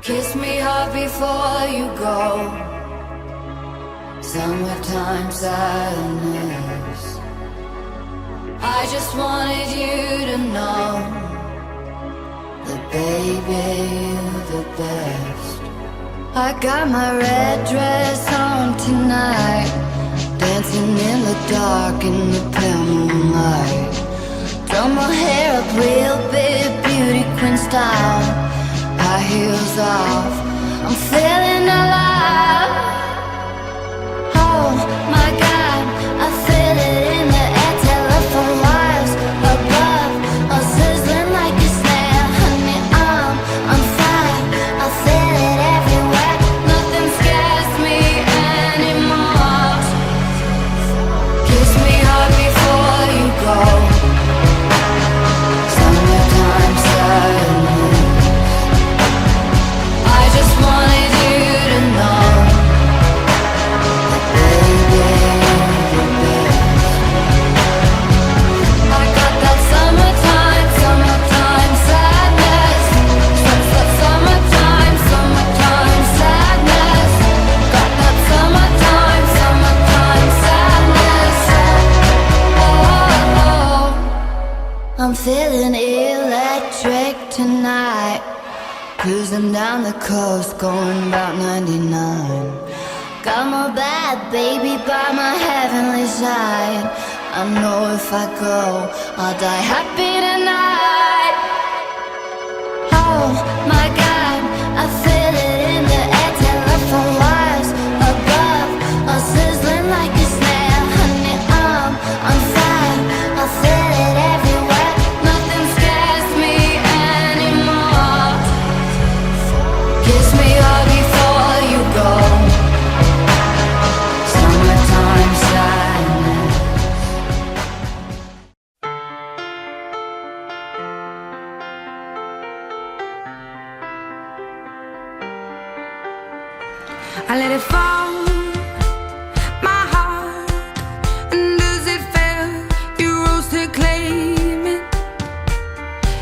Kiss me hard before you go. Summertime sadness. I just wanted you to know that baby, you're the best. I got my red dress on tonight, dancing in the dark in the pale moonlight. Done my hair up real big, beauty queen style. High heels off, I'm feeling alive. Oh my God, I feel it in the air. Telephone wires above, all sizzling like a snare. Honey, I'm fire, I feel it everywhere. Nothing scares me anymore. Kiss me hard before you go. Summertime sadness. I just wanted you to know that baby, you're the best. I got that summertime sadness. That summertime sadness. Got that summertime sadness. Oh, I'm feeling electric tonight. Cruising down the coast, going about 99. Got my bad baby by my heavenly side. I know if I go, I'll die happy tonight. Oh my God, I feel it in the air. Telephone wires above, all sizzling like a snare. Honey, I'm fire, I feel it everywhere. Nothing scares me anymore. Kiss me hard before you go. Summertime sadness. I let it fall, my heart, and as it fell, you rose to claim it.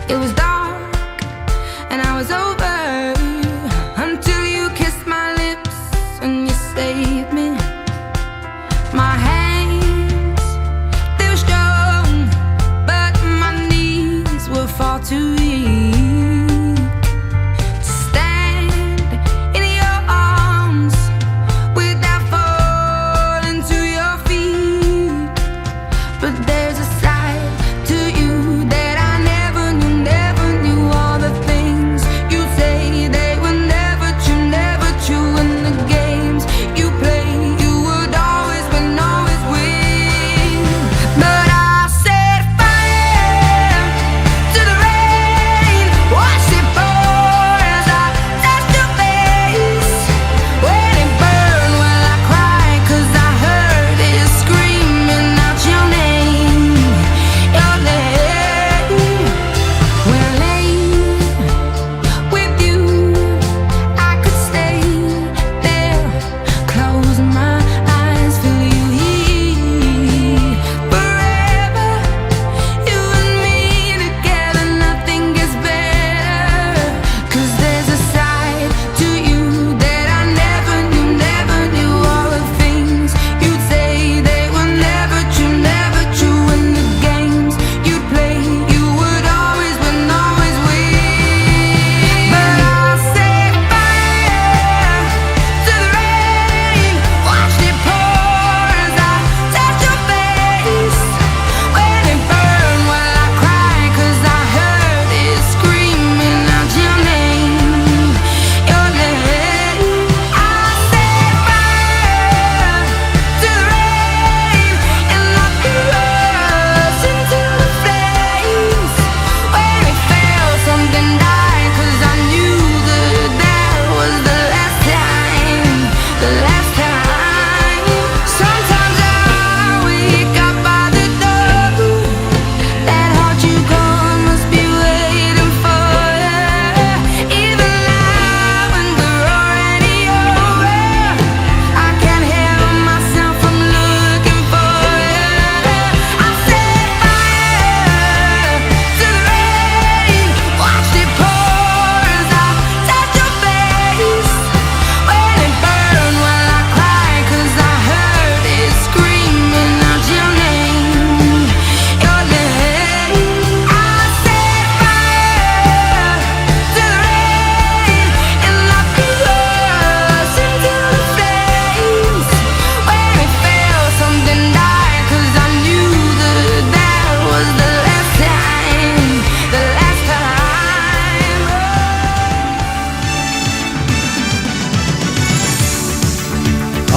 It was dark, and I was over, until you kissed my lips and you saved me. My hands, they were strong, but my knees were far too weak to stand in your arms without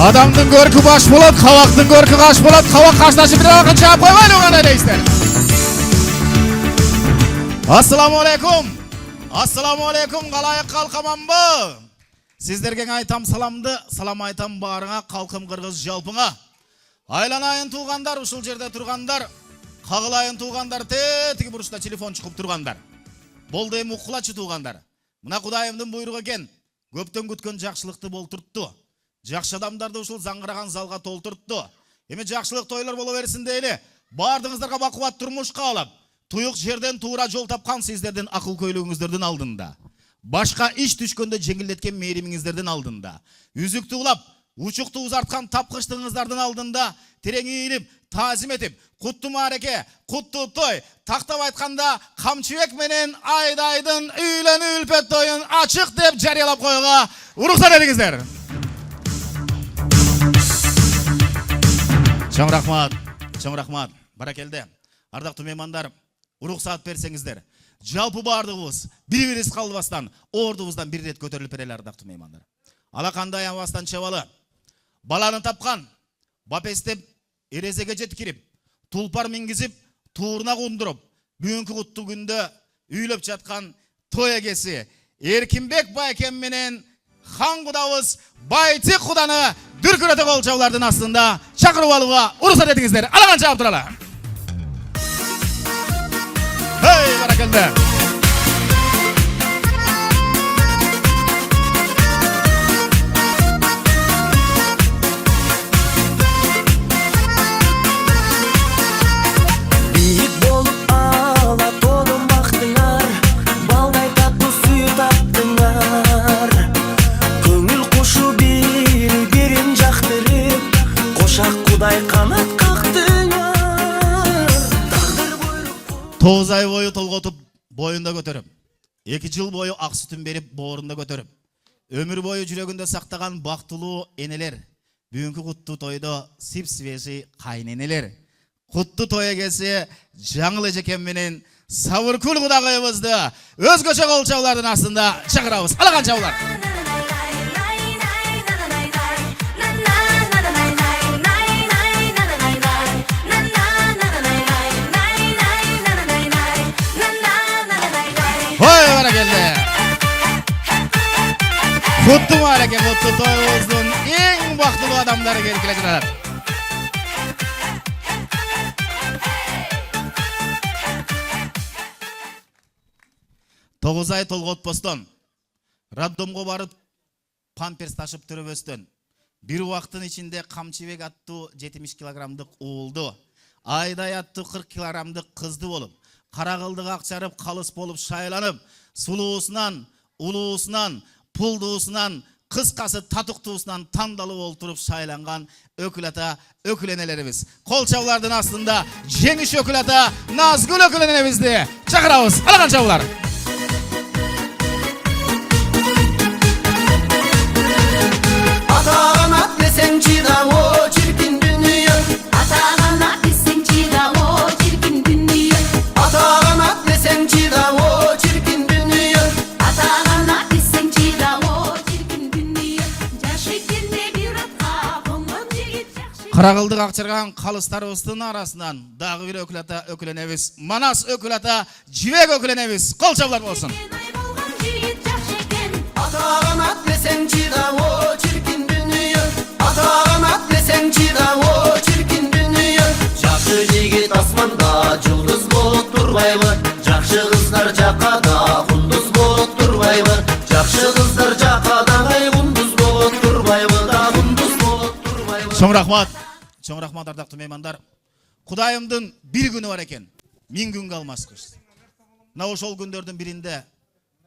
Adamdın görkü baş bulat, kavaqdın görkü qaş bulat, kavaq qaşlaşı bir vaqın çağып koymayın oğana deysler. Assalamu alaikum. Assalamu alaikum, qalayıq qalqaman bu. Sizlerge aytam salamdı, salam aytam barına, qalqım qırgız жалпыңа. Aylanayın tuğanдар, ушул жерде turganдар, qağılayın tuğanдар, tetiги buruşta telefon çıkıp turganдар. Болды эми укулачы туғандар. Мына Кудайымдын буйругу экен. Көптөн күткөн жакшылыкты болтуртту. Жакшы адамдарды ушул заңгыраган залга толтуртту. Эми жакшылык тойлор боло берсин дейли. Бардыгыңыздарга бакубат турмуш каалап, туюк жерден туура жол тапкан сиздердин акыл көйлөгүңүздөрдүн алдында. Башка иш түшкөндө жеңилдеткен мээримиңиздердин алдында. Үзүктү улап, учукту узарткан тапкычтыгыңыздардын алдында терең ийилип, тазим этип, куттуу маареке, куттуу той, тактап айтканда Камчыбек менен Айдайдын үйлөнүү үлпөт тоюн ачык деп жарыялап коюуга уруксат этиңиздер. Чоң рахмат, баракелде. Ардактуу меймандар, уруксат берсеңиздер. Жалпы бардыгыбыз бири-бирибиз калбастан, ордубуздан бир рет көтөрүлүп берели ардактуу меймандар. Алакандай абастан чабалы. Баланы тапкан, бапестеп, эрезеге жеткирип, тулпар мингизип, тууруна кундуруп, бүгүнкү куттуу күндө үйлөп жаткан той эгеси Эркинбек байкем менен хан кудабыз Байтик куданы дүркүрөтө колчоолордун астында чакырып алууга уруксат этиңиздер. Алаган чаап туралы. Hey, баракелде. Тоғыз ай бойы толғотып, бойында көтеріп, 2 жыл бойы ақ сүтін беріп, боорунда көтеріп, өмір бойы жүрегінде сақтаған бақтылуу энелер, бүгүнкү куттуу тойдо сип-свежий кайненелер. Куттуу той эгеси Жаңыл эжекем менен Сабыркүл кудагыйыбызды өзгөчө колчоолордун астында чакырабыз. Алаган чабуулар. Hoy barakelde. Kutlu mareke, kutlu toyunuzdun en baktılуу adamları gelip keleceler. 9 ай толготпостон, роддомго барып, памперс ташып төрөбөстөн, бир убактын ичинде Камчыбек аттуу 70 килограммдык уулду, Айдай аттуу 40 килограммдык кызды болуп, Карагылдык акчарып, калыс болуп шайланып, сулуусунан, улуусунан, пулдуусунан, кыскасы татыктуусунан тандалып олтуруп шайланган өкүл ата, өкүл энелерибиз. Кол чабуулардын астында жеңиш өкүл ата, Назгүл өкүл энебизди чакырабыз. Алаган чабуулар. Атаган ат десең чыда о чиркин дүнүйө. Атаган ат десең чыда о чиркин дүнүйө. Атаган ат десең чыда о чиркин дүнүйө. Атаган ат десең чыда о чиркин дүнүйө. Жашы келме бир атка конгон жигит жакшы. Карагылдык акчарган калыстарыбыздын арасынан дагы бир өкүл ата, өкүл энебиз, Манас өкүл ата, Жибек өкүл энебиз. Кол чабуулар болсун. Атаган ат десең чыда о чиркин дүнүйө. Атаган ат десең чыда о чиркин дүнүйө. Жакшы жигит асманда жулдуз болуп турбайбы? Жакшы кыздар жакада кундуз болуп турбайбы? Жакшы кыздар жакада кундуз болуп турбайбы? Да кундуз болуп турбайбы? Чоң рахмат ардактуу меймандар. Кудайымдын бир күнү бар экен, 1000 күнгө алмашкыч. Мына ошол күндөрдүн биринде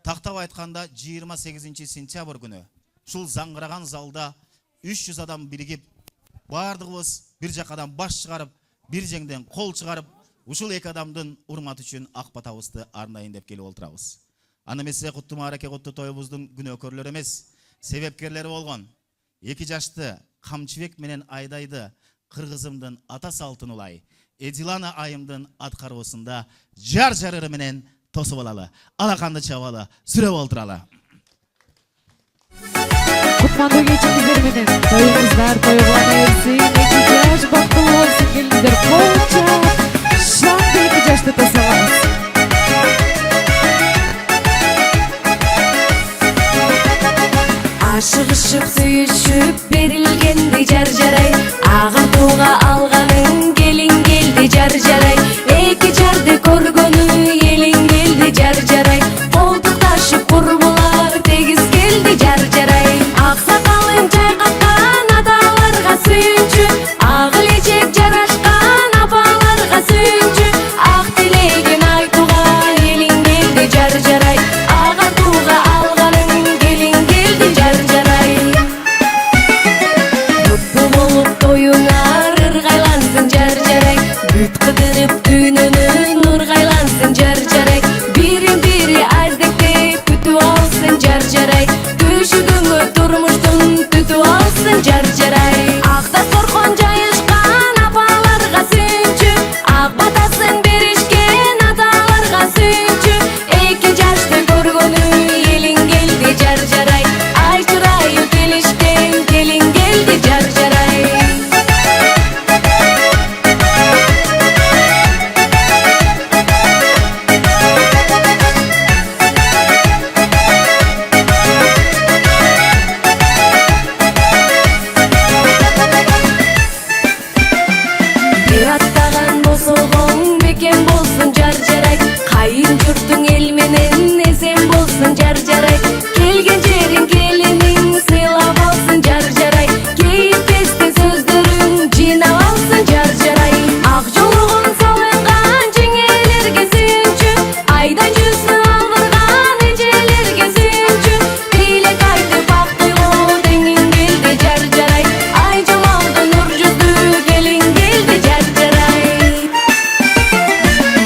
тактап айтканда 28 сентябрь күнү ушул заңгыраган залда 300 адам биригип, бардыгыбыз бир жакадан баш чыгарып, бир жеңден кол чыгарып, ушул эки адамдын урматы үчүн ак батабызды арнайын деп келип олтурабыз. Аны эмесе куттуу маареке, куттуу тоюбуздун күнөөкөрлөрү эмес, себепкерлери болгон 2 жашты Камчыбек менен Айдайды кыргызымдын ата салтын улай, Эдилана айымдын аткаруусунда жар жарыры менен тосуп алалы. Алаканды чабалы, сүрөп олтуралы. кутмандуу кечиңиздер менен тоюңуздар тойлана берсин, 2 жаш бактылуу болсун келиңиздер. Кол чап, шаңды 2 жашты тосабыз. Ашыгышып сүйүшүп берилгенди жар жарай, агартууга алганың келин келди жар жарай, эки жарды көргөнү элин келди жар жарай, колтукташып курбулар тегиз келди жар жарай. Аксакалын чайкаткан аталарга сүйүнчү, ак элечек жарашкан апаларга сүйүнчү, ак тилегин айтууга элин келди жар жарай, агартууга алганың келин келди жар жарай. Бутту болуп тоюңар ыргайлансын жар жарай, бүт кыдырып дүйнөнү нургайлансын жар жарай, бирин бири аздектеп күтүп алсын жар жарай, күшүгүңө турмуштун түтүп алсын жар жарай. Акта коркон жайышкан апаларга сүйүнчү, ак батасын беришкен аталарга сүйүнчү, эки жашты көргөнү элин келди жар жарай, ай чырайы келишкен келин келди жар жарай. Бир аттаган босолгоң бекем болсун жар жарай, кайын журтуң эл менен эсен болсун жар жарай, келген жериң келиниң сыйлап алсын жар жарай, кейипестен сөздөрүң жыйнап алсын жар жарай. Ак жолугун салынган жеңелерге сүйүнчү, айдан жүзүн албырган эжелерге сүйүнчү, тилек айтып бактылуу деңиң келди жар жарай, ай жамалды нур жүздүү келин келди жар жарай.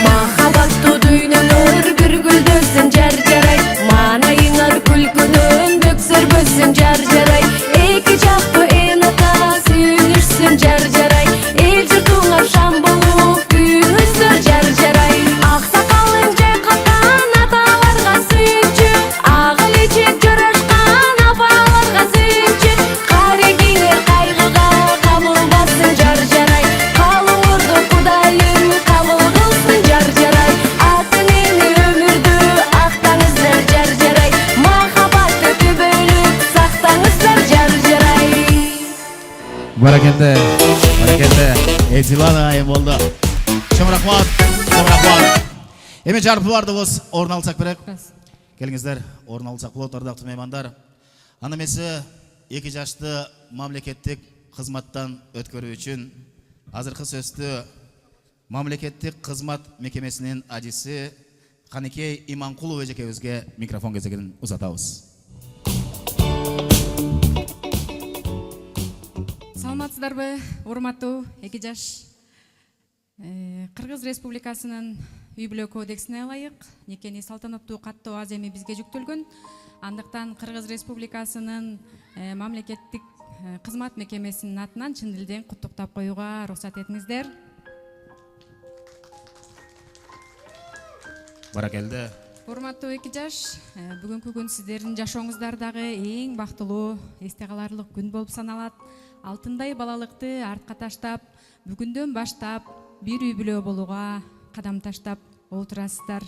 Махабаттуу дүйнөңөр бир гүлдөсүн жар жарай, маанайыңар күлкүнөн бөксөрбөсүн жар жарай, эки жактуу эн ата сүйүнүшсүн жар жарай, эл журтуңар шам болуп күйүңүздөр жар жарай. Аксакалын жайкаткан аталарга сүйүнчү, ак элечек жарашкан апаларга сүйүнчү, карегиңер кайгыга кабылбасын жар жарай, калыңырды Кудайым кабыл кылсын жар жарай, аты мени өмүрдү актаңыздар жар жарай, махабатты түбөлүп сактаңыздар жар жарай. Баракелде, баракелде. Эзилана айым болду. Чоң рахмат, чоң рахмат. Эми жарпы барды болс, орун алсак керек. Келиңиздер, орун алсак болот, ардактуу меймандар. Аны эмесе 2 жашты мамлекеттик кызматтан өткөрүү үчүн азыркы сөздү мамлекеттик кызмат мекемесинин ажиси Каникей Иманкулов эжекебизге микрофон кезегин узатабыз. Саламатсыздарбы, урматтуу 2 жаш. Кыргыз Республикасынын үй бүлө кодексине ылайык никени салтанаттуу каттоо аземи бизге жүктөлгөн. Андыктан Кыргыз Республикасынын мамлекеттик кызмат мекемесинин атынан чын дилден куттуктап коюуга уруксат этиңиздер. Баракелде. Урматтуу 2 жаш, бүгүнкү күн сиздердин жашооңуздардагы эң бактылуу, эсте каларлык күн болуп саналат. Алтындай балалыкты артка таштап, бүгүндөн баштап бир үй бүлө болууга кадам таштап отурасыздар.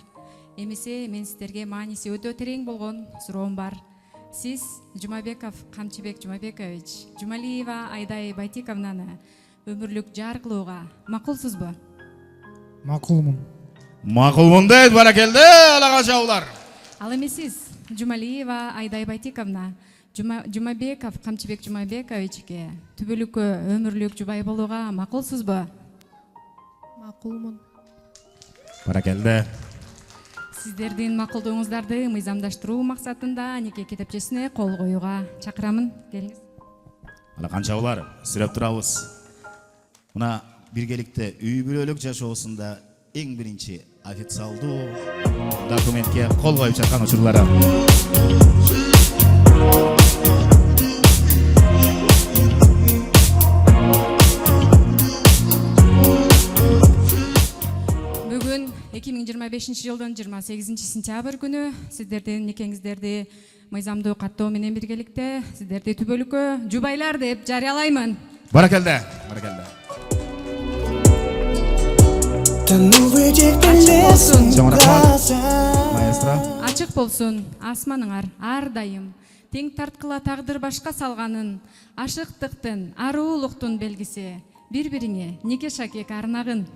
Эмесе мен сиздерге мааниси өтө терең болгон суроом бар. Сиз Жумабеков Камчыбек Жумабекович, Жумалиева Айдай Байтиковнаны өмүрлүк жар кылууга макулсузбу? Макулмун. Макулмун дейт, баракелде, алага жаулар. Ал эми сиз Жумалиева Айдай Байтиковна Жумабеков Камчыбек Жумабековичке түбөлүккө өмүрлүк жубай болууга макулсузбу? Макулмун. Баракелде. Сиздердин макулдугуңуздарды мыйзамдаштыруу максатында нике китепчесине кол коюуга чакырамын. Келиңиз. Ала канчабылар, сүрөп турабыз. Мына биргеликте үй бүлөлүк жашоосунда эң биринчи официалдуу документке кол коюп жаткан учурлары. Бүгүн 2025 2025 жылдын 28 сентябрь күнү сиздердин никеңиздерди мыйзамдуу каттоо менен биргеликте сиздерди түбөлүккө жубайлар деп жарыялаймын. Баракелде, баракелде. Чоң рахмат. Маэстро. Ачык болсун асманыңар ар дайым. Тең тарткыла тагдыр башка салганын, ашыктыктын, аруулуктун белгиси. Бири-бириңе нике шакек арнагын.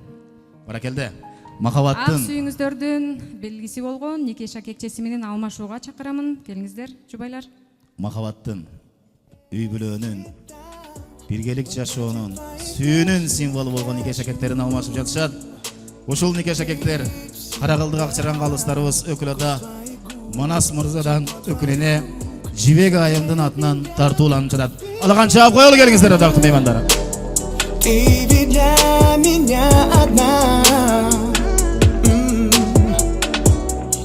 Баракелде. Ак Махабаттын, сүйүңүздөрдүн белгиси болгон нике шакекчеси менен алмашууга чакырамын. Келиңиздер, жубайлар. махабаттын, үй бүлөөнүн, биргелик жашоонун, сүйүүнүн символу болгон нике шакектерин алмашып жатышат. Ушул нике шакектер Каракылдык Акчаран калыстарыбыз өкүлү Манас мырзадан өкүлүнө Жибек айымдын атынан тартууланып жатат. Алаган чаап коелу келиңиздер, жактуу меймандар. Ты ведь для меня одна.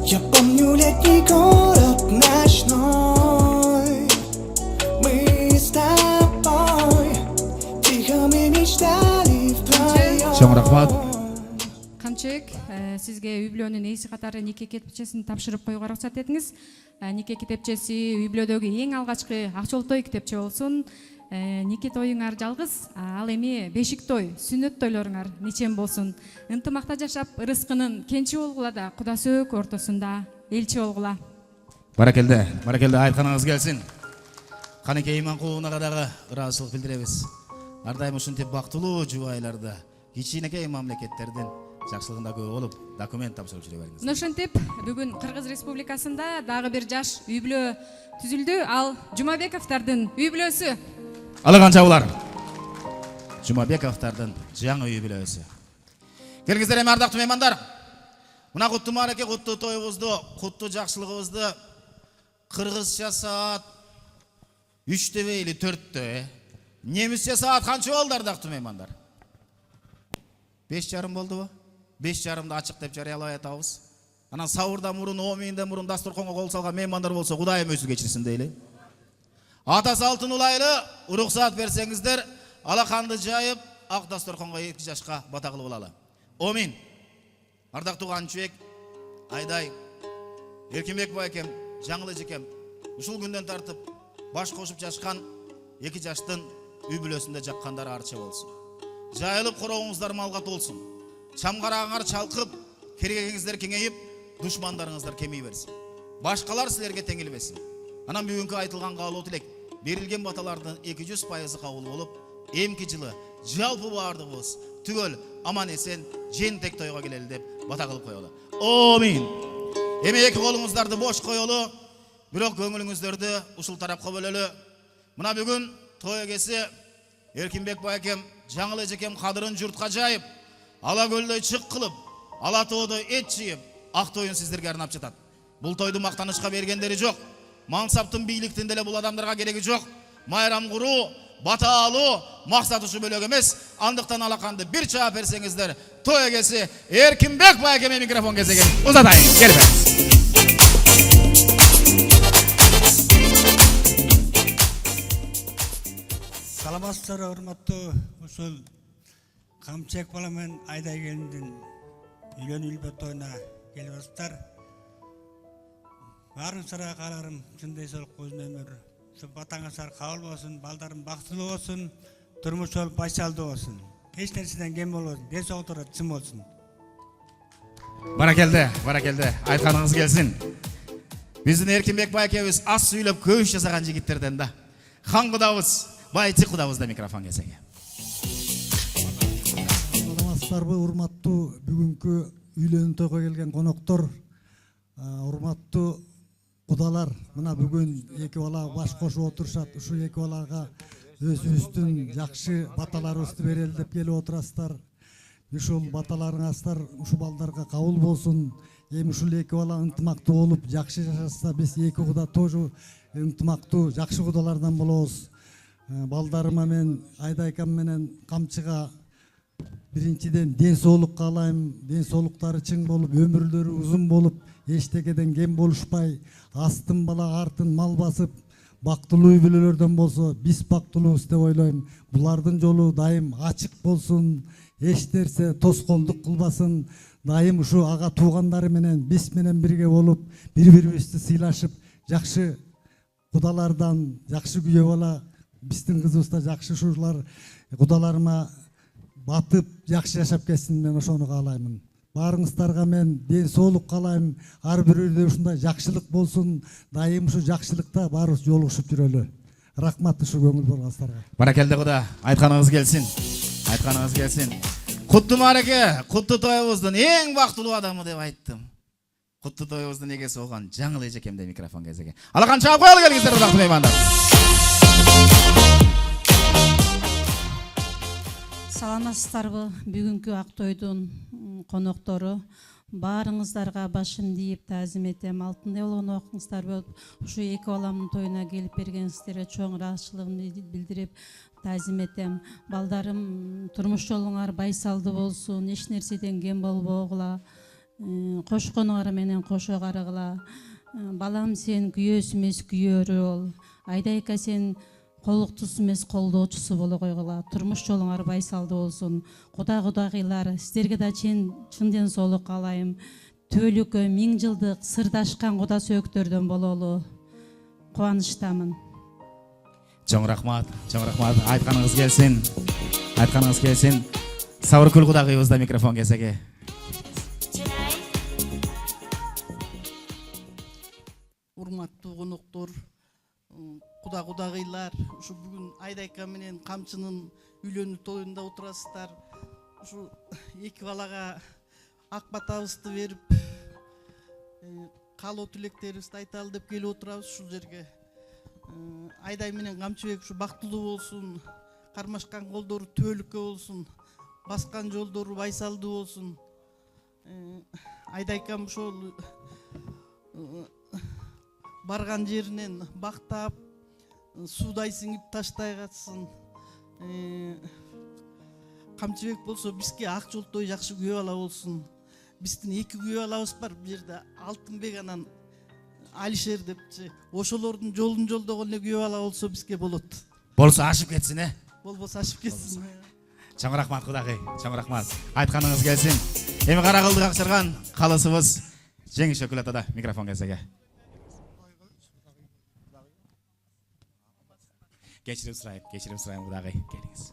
Я помню летний город ночной. Мы с тобой тихо мы мечтали вдвоем. Чоң рахмат. Камчек, сизге үй бүлөнүн ээси катары нике китепчесин тапшырып коюуга уруксат этиңиз. Нике китепчеси үй бүлөдөгү эң алгачкы акчолтой китепче болсун. Нике тоюңар жалгыз, ал эми бешик той, сүннөт тойлоруңар нечен болсун. Ынтымакта жашап, ырыскынын кенчи болгула да, Куда сөөк ортосунда элчи болгула. Баракелде, баракелде, айтканыңыз келсин. Канекей Иманкуловнага дагы ыраазычылык билдиребиз. Ар дайым ушинтип бактылуу жубайларды кичинекей мамлекеттердин жакшылыгында көп болуп, документ тапшырып жүрө бериңиз. Ошентип, бүгүн Кыргыз Республикасында дагы бир жаш үй бүлө түзүлдү. Ал Жумабековдардын үй бүлөсү. Алаган чабуулар. Жумабековдардын жаңы үй бүлөсү. Келиңиздер, эми ардактуу меймандар. Мына куттуу маареке, куттуу тоюбузду, куттуу жакшылыгыбызды кыргызча саат 3-тө или 4-тө, немисче саат канча болду, ардактуу меймандар? 5:30 болдубу? 5:30 ачык деп жарыялап атабыз. Анан сабырдан мурун, ооминден мурун дасторконго кол салган меймандар болсо, Кудайым өзү кечирсин дейли. Ата салтын улайлы, уруксат берсеңиздер, алаканды жайып, ак дасторконго 2 жашка батагыл болалы. Омин. Ардактуу Канчыбек, Айдай, Эркинбек байкем, Жаңыл эжекем, ушул күндөн тартып баш кошуп жашкан 2 жаштын үй бүлөсүндө жаккандар арча болсун. Жайылып короңуздар малга толсун. Чамгараңар чалкып, керегеңиздер кеңейип, душмандарыңыздар кемей берсин. Башкалар силерге теңилбесин. Анан бүгүнкү айтылган каалоо тилек, берилген баталардын 200% кабыл болуп, эмки жылы жалпы баардыгыбыз түгөл аман эсен жентек тойго келели деп бата кылып коелу. Амин. Эми 2 колуңуздарды бош коелу, бирок көңүлүңүздөрдү ушул тарапка бөлөлү. Мына бүгүн той эгеси Эркинбек байкем, Жаңыл эжекем кадырын журтка жайып, ала көлдөй чык кылып, ала тоодой эт жыйып, ак тоюн сиздерге арнап жатат. Бул тойду мактанышка бергендери жок. Мансаптын бийликтин деле бул адамдарга кереги жок. Майрам куруу, бата алуу максаты ушу бөлөк эмес. Андыктан алаканды бир чаап берсеңиздер, той эгеси Эркинбек байкеме микрофон кезеген узатайын. Келиңиз. Саламатсыздар, урматтуу ушул Камчек бала менен Айдай келиндин үйлөнүү тойуна келип атсыздар. Баарыңыздарга кааларым чындый солук көзүн өмүр. Ушу батаңыздар кабыл болсун, балдарым бактылуу болсун, турмуш жол байсалдуу болсун. Эч нерседен кем болбосун, ден соолуктары чым болсун. Баракелде, баракелде. Айтканыңыз келсин. Биздин Эркинбек байкебиз аз сүйлөп көбүш жасаган жигиттерден да. Хан кудабыз, байчы кудабызда микрофон кезеги. Саламатсыздарбы, урматтуу бүгүнкү үйлөнүү тойго келген коноктор, урматтуу кудалар. Мына бүгүн 2 бала баш кошуп отурушат. Ушул 2 балага өзүбүздүн жакшы баталарыбызды берели деп келип отурасыздар. Ушул баталарыңыздар ушул балдарга кабыл болсун. Эми ушул 2 бала ынтымактуу болуп, жакшы жашаса, биз 2 куда тоже ынтымактуу, жакшы кудалардан болобуз. Балдарыма мен Айдайкам менен Камчыга биринчиден ден соолук каалайм. Ден соолуктары чың болуп, өмүрлөрү узун болуп, эчтекеден кем болушпай, астын бала артын мал басып, бактылуу үй бүлөлөрдөн болсо, биз бактылуубуз деп ойлойм. Булардын жолу дайым ачык болсун, эч нерсе тоскоолдук кылбасын. дайым ушу ага туугандары менен биз менен бирге болуп, бири-бирибизди сыйлашып, жакшы кудалардан жакшы күйөө бала, биздин кызыбыз да жакшы ушулар кудаларыма батып, жакшы жашап кетсин, мен ошону каалаймын. Баарыңыздарга мен ден соолук каалайм. Ар бирөөдө ушундай жакшылык болсун, дайым ушу жакшылыкта баарыбыз жолугушуп жүрөлү. Рахмат ушу көңүл болгонуңуздарга. Баракелде Куда, айтканыңыз келсин. Айтканыңыз келсин. Куттуу мараке, куттуу тоюбуздун эң бактылуу адамы деп айттым. Куттуу тоюбуздун эгеси болгон жаңыл эжекемде микрофон кезеге. Алакан чаап коелу келиңиздер, ырдактуу меймандар. Саламатсыздарбы, бүгүнкү ак тойдун коноктору. Баарыңыздарга башым ийип таазим этем. Алтындай болгон окуңуздар болуп, ушу эки баламдын тоюна келип бергениңиздерге чоң ыраазычылыгымды билдирип таазим этем. Балдарым, турмуш жолуңар байсалдуу болсун, эч нерседен кем болбогула, кошконуңар менен кошо карагыла. Балам, сен күйөөсү эмес күйөөрү бол. Айдайка, сен колуктусу эмес колдоочусу боло койгула. Турмуш жолуңар байсалдуу болсун. Кудагыйлар, сиздерге да чын ден соолук каалайм. Төөлүккө 1000 жылдык сырдашкан куда сөөктөрдөн бололу. Кубанычтамын. Чоң рахмат, айтканыңыз келсин. Айтканыңыз келсин. Сабыркүл кудагыйыбызда микрофон кезеге. Урматтуу коноктор, кудагыйлар, ушу бүгүн Айдайка менен Камчынын үйлөнүү тоюнда отурасыздар. Ушу эки балага ак батабызды берип, каалоо тилектерибизди айталы деп келип отурабыз ушул жерге. Айдай менен Камчыбек ушу бактылуу болсун, кармашкан колдору төөлүккө болсун, баскан жолдору байсалдуу болсун. Айдайкам ошол барган жеринен бактап, суудай сиңип таштай катсын. Камчыбек болсо бизге ак жолтой жакшы күйөө бала болсун. Биздин эки күйөө балабыз бар, бул жерде Алтынбек анан Алишер депчи. Ошолордун жолун жолдогон эле күйөө бала болсо бизге болот. Болсо ашып кетсин, Болбосо ашып кетсин. Чоң рахмат кудагый, чоң рахмат. Айтканыңыз келсин. Эми кара кылдык акчырган калысыбыз Жеңиш Өкүлатада микрофон кезеге. Кечирим сурайм кудагый, келиңиз.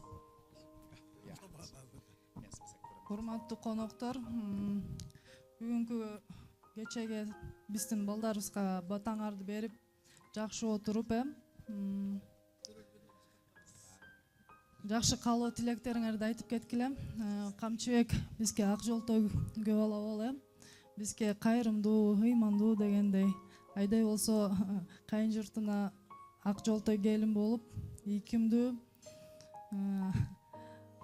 Урматтуу коноктор, бүгүнкү кечеге биздин балдарыбызга батаңарды берип, жакшы отуруп, жакшы каалоо тилектериңерди айтып кеткиле. Камчыбек бизге ак жолтой күйөө бала бол, бизге кайрымдуу, ыймандуу дегендей. Айдай болсо кайын журтуна ак жолтой келин болуп, ийкимдүү,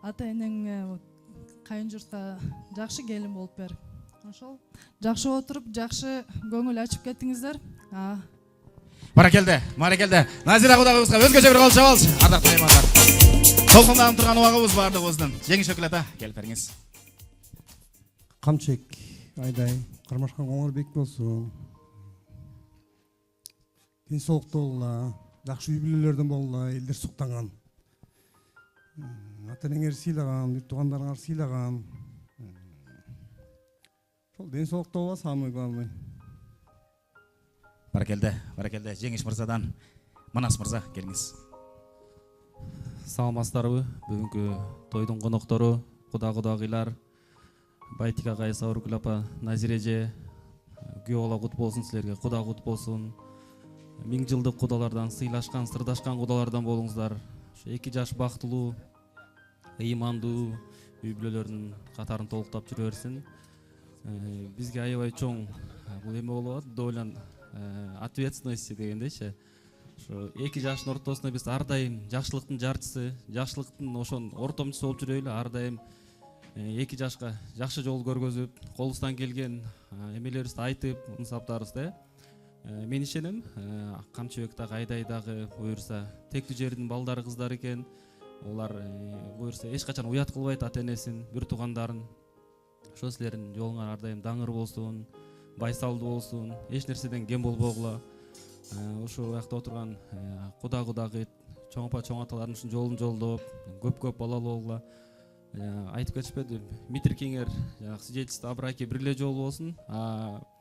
ата энең кайын журтка жакшы келин болуп бер. Ошол жакшы отуруп, жакшы көңүл ачып кеттиңиздер. Баракелде. Назира кудагыбызга өзгөчө бир кол чабалчы. Ардактуу меймандар. Толкунданып турган убагыбыз бардыгыбыздын. Жеңиш Өкүлата, келип бериңиз. Камчыбек, Айдай, кармашкан коңор бек болсун. Ден соолуктуу болгула, жакшы үй бүлөлөрдөн болгула, элдер суктанган. Ата энеңер сыйлаган, бир туугандарыңар сыйлаган. Ошол ден соолуктуу боло, самый главный. Баракелде. Жеңиш мырзадан Манас мырза, келиңиз. Саламатсыздарбы, бүгүнкү тойдун коноктору, кудагыйлар, Байтик агай, Сабыркүл апа, Назира эже, күйөө бала кут болсун силерге, куда кут болсун. 1000 жылдык кудалардан, сыйлашкан, сырдашкан кудалардан болуңуздар. Ошо 2 жаш бактылуу, ыймандуу үй бүлөлөрдүн катарын толуктап жүрө берсин. Бизге аябай чоң бул эме болуп атат, довольно ответственность дегендейчи. Ошо 2 жаштын ортосуна биз ар дайым жакшылыктын жарчысы, жакшылыктын ошон ортомчусу болуп жүрөлү. Ар дайым 2 жашка жакшы жол көргөзүп, колубуздан келген эмелерибизди айтып, ынсаптарыбыз да. Мен ишенем, Камчыбек дагы, Айдай дагы буюрса тектүү жердин балдары, кыздары экен. Олар буюрса эч качан уят кылбайт ата энесин, бир туугандарын. Ошо силердин жолуңар ар дайым даңыр болсун, байсалдуу болсун, эч нерседен кем болбогула. Ошол жакта отурган кудагы чоң апа, чоң аталардын ушул жолун жолдоп, көп балалуу болгула. айтып кетишпедим, митиркиңер свидетельство о браке бир эле жолу болсун,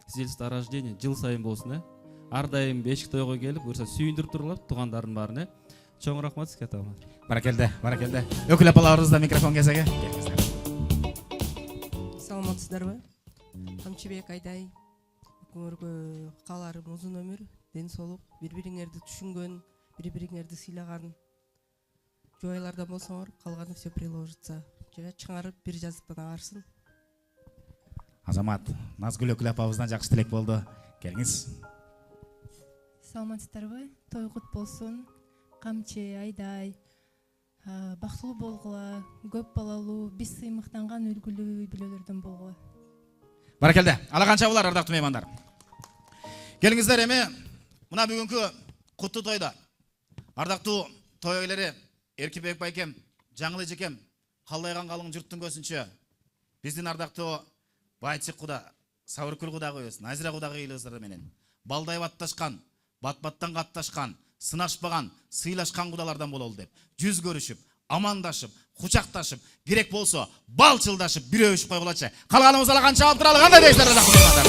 свидетельство о рождении жыл сайын болсун. Ар дайым бешик тойго келип, буюрса сүйүндүрүп туруңар туугандардын баарын. Чоң рахмат сизге атама. Баракелде. Өкүл апаларыбыздан микрофон кезеги. Саламатсыздарбы? Камчыбек Айдай. Көңүлгө кааларым узун өмүр, ден соолук, бири-бириңерди түшүнгөн, бири-бириңерди сыйлаган. Жойлардан болсоңор, калганы все приложится. Чыңарып бир жазыктан агарсын. Азамат, Назгүл өкүл апабыздан жакшы тилек болду. Келиңиз. Саламатсыздарбы? Той кут болсун. Камчы, Айдай, бактылуу болгула, көп балалуу, биз сыймыктанган үлгүлүү үй бүлөлөрдөн болгула. Баракелде. Ала канча булар, ардактуу меймандар. Келиңиздер эми мына бүгүнкү куттуу тойдо. Ардактуу той ээлери Эркибек байкем, Жаңыл эжекем, калдайган калың журттун көзүнчө биздин ардактуу Байчык куда, Сабыркүл кудагыбыз, Назира кудагыйлыгыбыздар менен балдай батташкан, бат-баттан катташкан, сынашпаган, сыйлашкан кудалардан бололу деп, жүз көрүшүп, амандашып, кучакташып, керек болсо балчылдашып, бир өбүшүп койгулачы. Калганыбыз ала канча алып туралы, кандай дейсиздер ардактуу меймандар?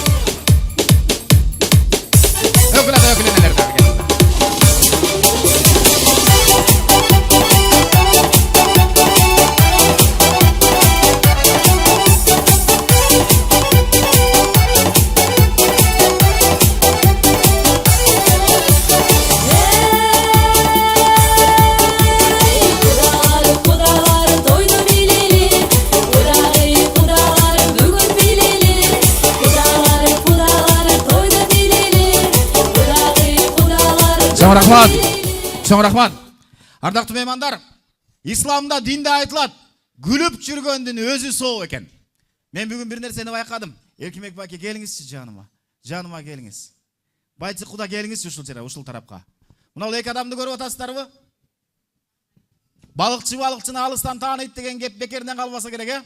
Чоң рахмат. Ардактуу меймандар, исламда, динде айтылат, күлүп жүргөндүн өзү соо экен. Мен бүгүн бир нерсени байкадым. Эркибек байке, келиңизчи жаныма. Жаныма келиңиз. Байчык куда келиңизчи ушул жерге, ушул тарапка. Мына бул эки адамды көрүп атасыздарбы? Балыкчыны алыстан тааныйт деген кеп бекеринен калбаса керек,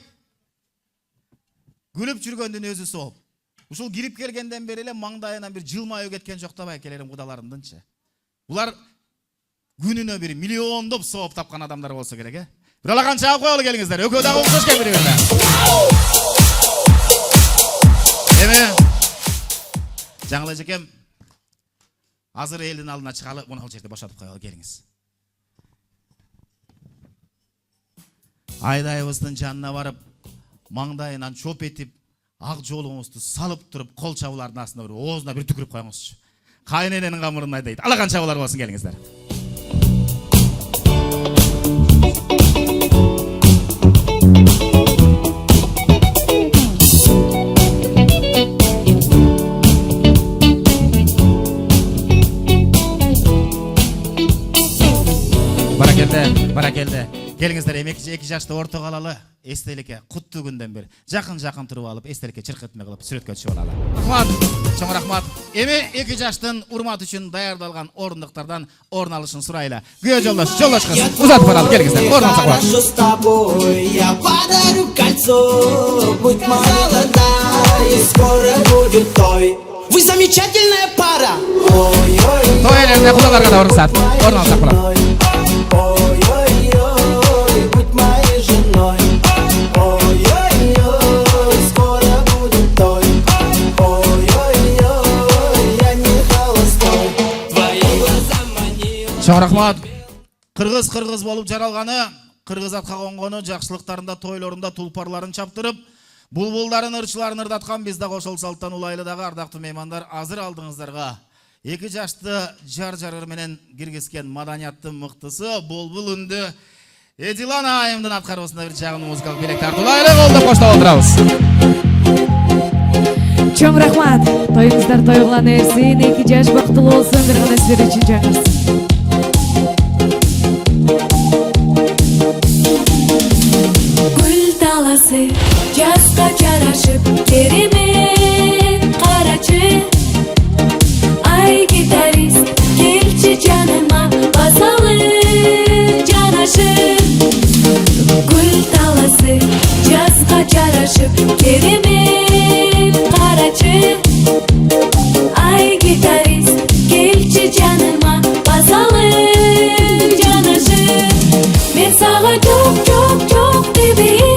Күлүп жүргөндүн өзү соо. Ушул кирип келгенден бери эле маңдайынан бир жылмайып кеткен жок да байкелерим, кудаларымдынчы. Булар күнүнө бир миллиондоп сооп тапкан адамдар болсо керек, Бир ала канча алып коелу келиңиздер. Экөө дагы окшош экен бири-бирине. Эми Жаңыл эжекем азыр элдин алдына чыгалы, мына бул жерде бошотуп коелу, келиңиз. Айдайыбыздын жанына барып, маңдайынан чоп этип, ак жолуңузду салып туруп, кол чабуулардын астына бир оозуна бир түкүрүп коюңузчу. Кайнененин камырын айдайт. Ала канча булар болсун, келиңиздер. Баракелде. Келиңиздер, эки жашты орто калалы, эстеликке куттуу күндөн бери жакын туруп алып, эстеликке чыркытма кылып сүрөткө түшүп алалы. Рахмат, чоң рахмат. Эми эки жаштын урматы үчүн даярдалган орындыктардан орун алышын сурайлы. Күйөө жолдошкыз, узатып баралы, келиңиздер. Орун алсак болот. С тобой я подарю кольцо, будь молодая, скоро будет той. Вы замечательная пара. Ой-ой-ой. Той элеринде кудаларга да орун алсак болот. Ой-ой-ой, будь моей женой. Ой-ой-ой, скоро будет той. Ой-ой-ой, я не холостой. Твои глаза манила. Чоң рахмат. Кыргыз болуп жаралганы, кыргыз атка конгону, жакшылыктарында, тойлорунда тулпарларын чаптырып, булбулдарын, ырчыларын ырдаткан биз да ошол салттан улайлы дагы ардактуу меймандар, азыр алдыңыздарга эки жашты жар-жарыр менен киргизген маданияттын мыктысы, булбул үндү Эдилан айымдын аткаруусунда бир жагымдуу музыкалык белек тартуулайлы, колдоп коштоп отурабыз. Чоң рахмат. Тоюңуздар той кыла берсин, эки жаш бактылуу болсун, бир гана сиздер үчүн жаңырсын. Гүл таласы жазга жарашып, керемет карачы. Ай гитарист, келчи жаныма, басалы жанашып. Гүл таласы жазга жарашып, керемет карачы. Ай гитарист, келчи жаныма, басалы жанашып. Мен сага жок дебейин.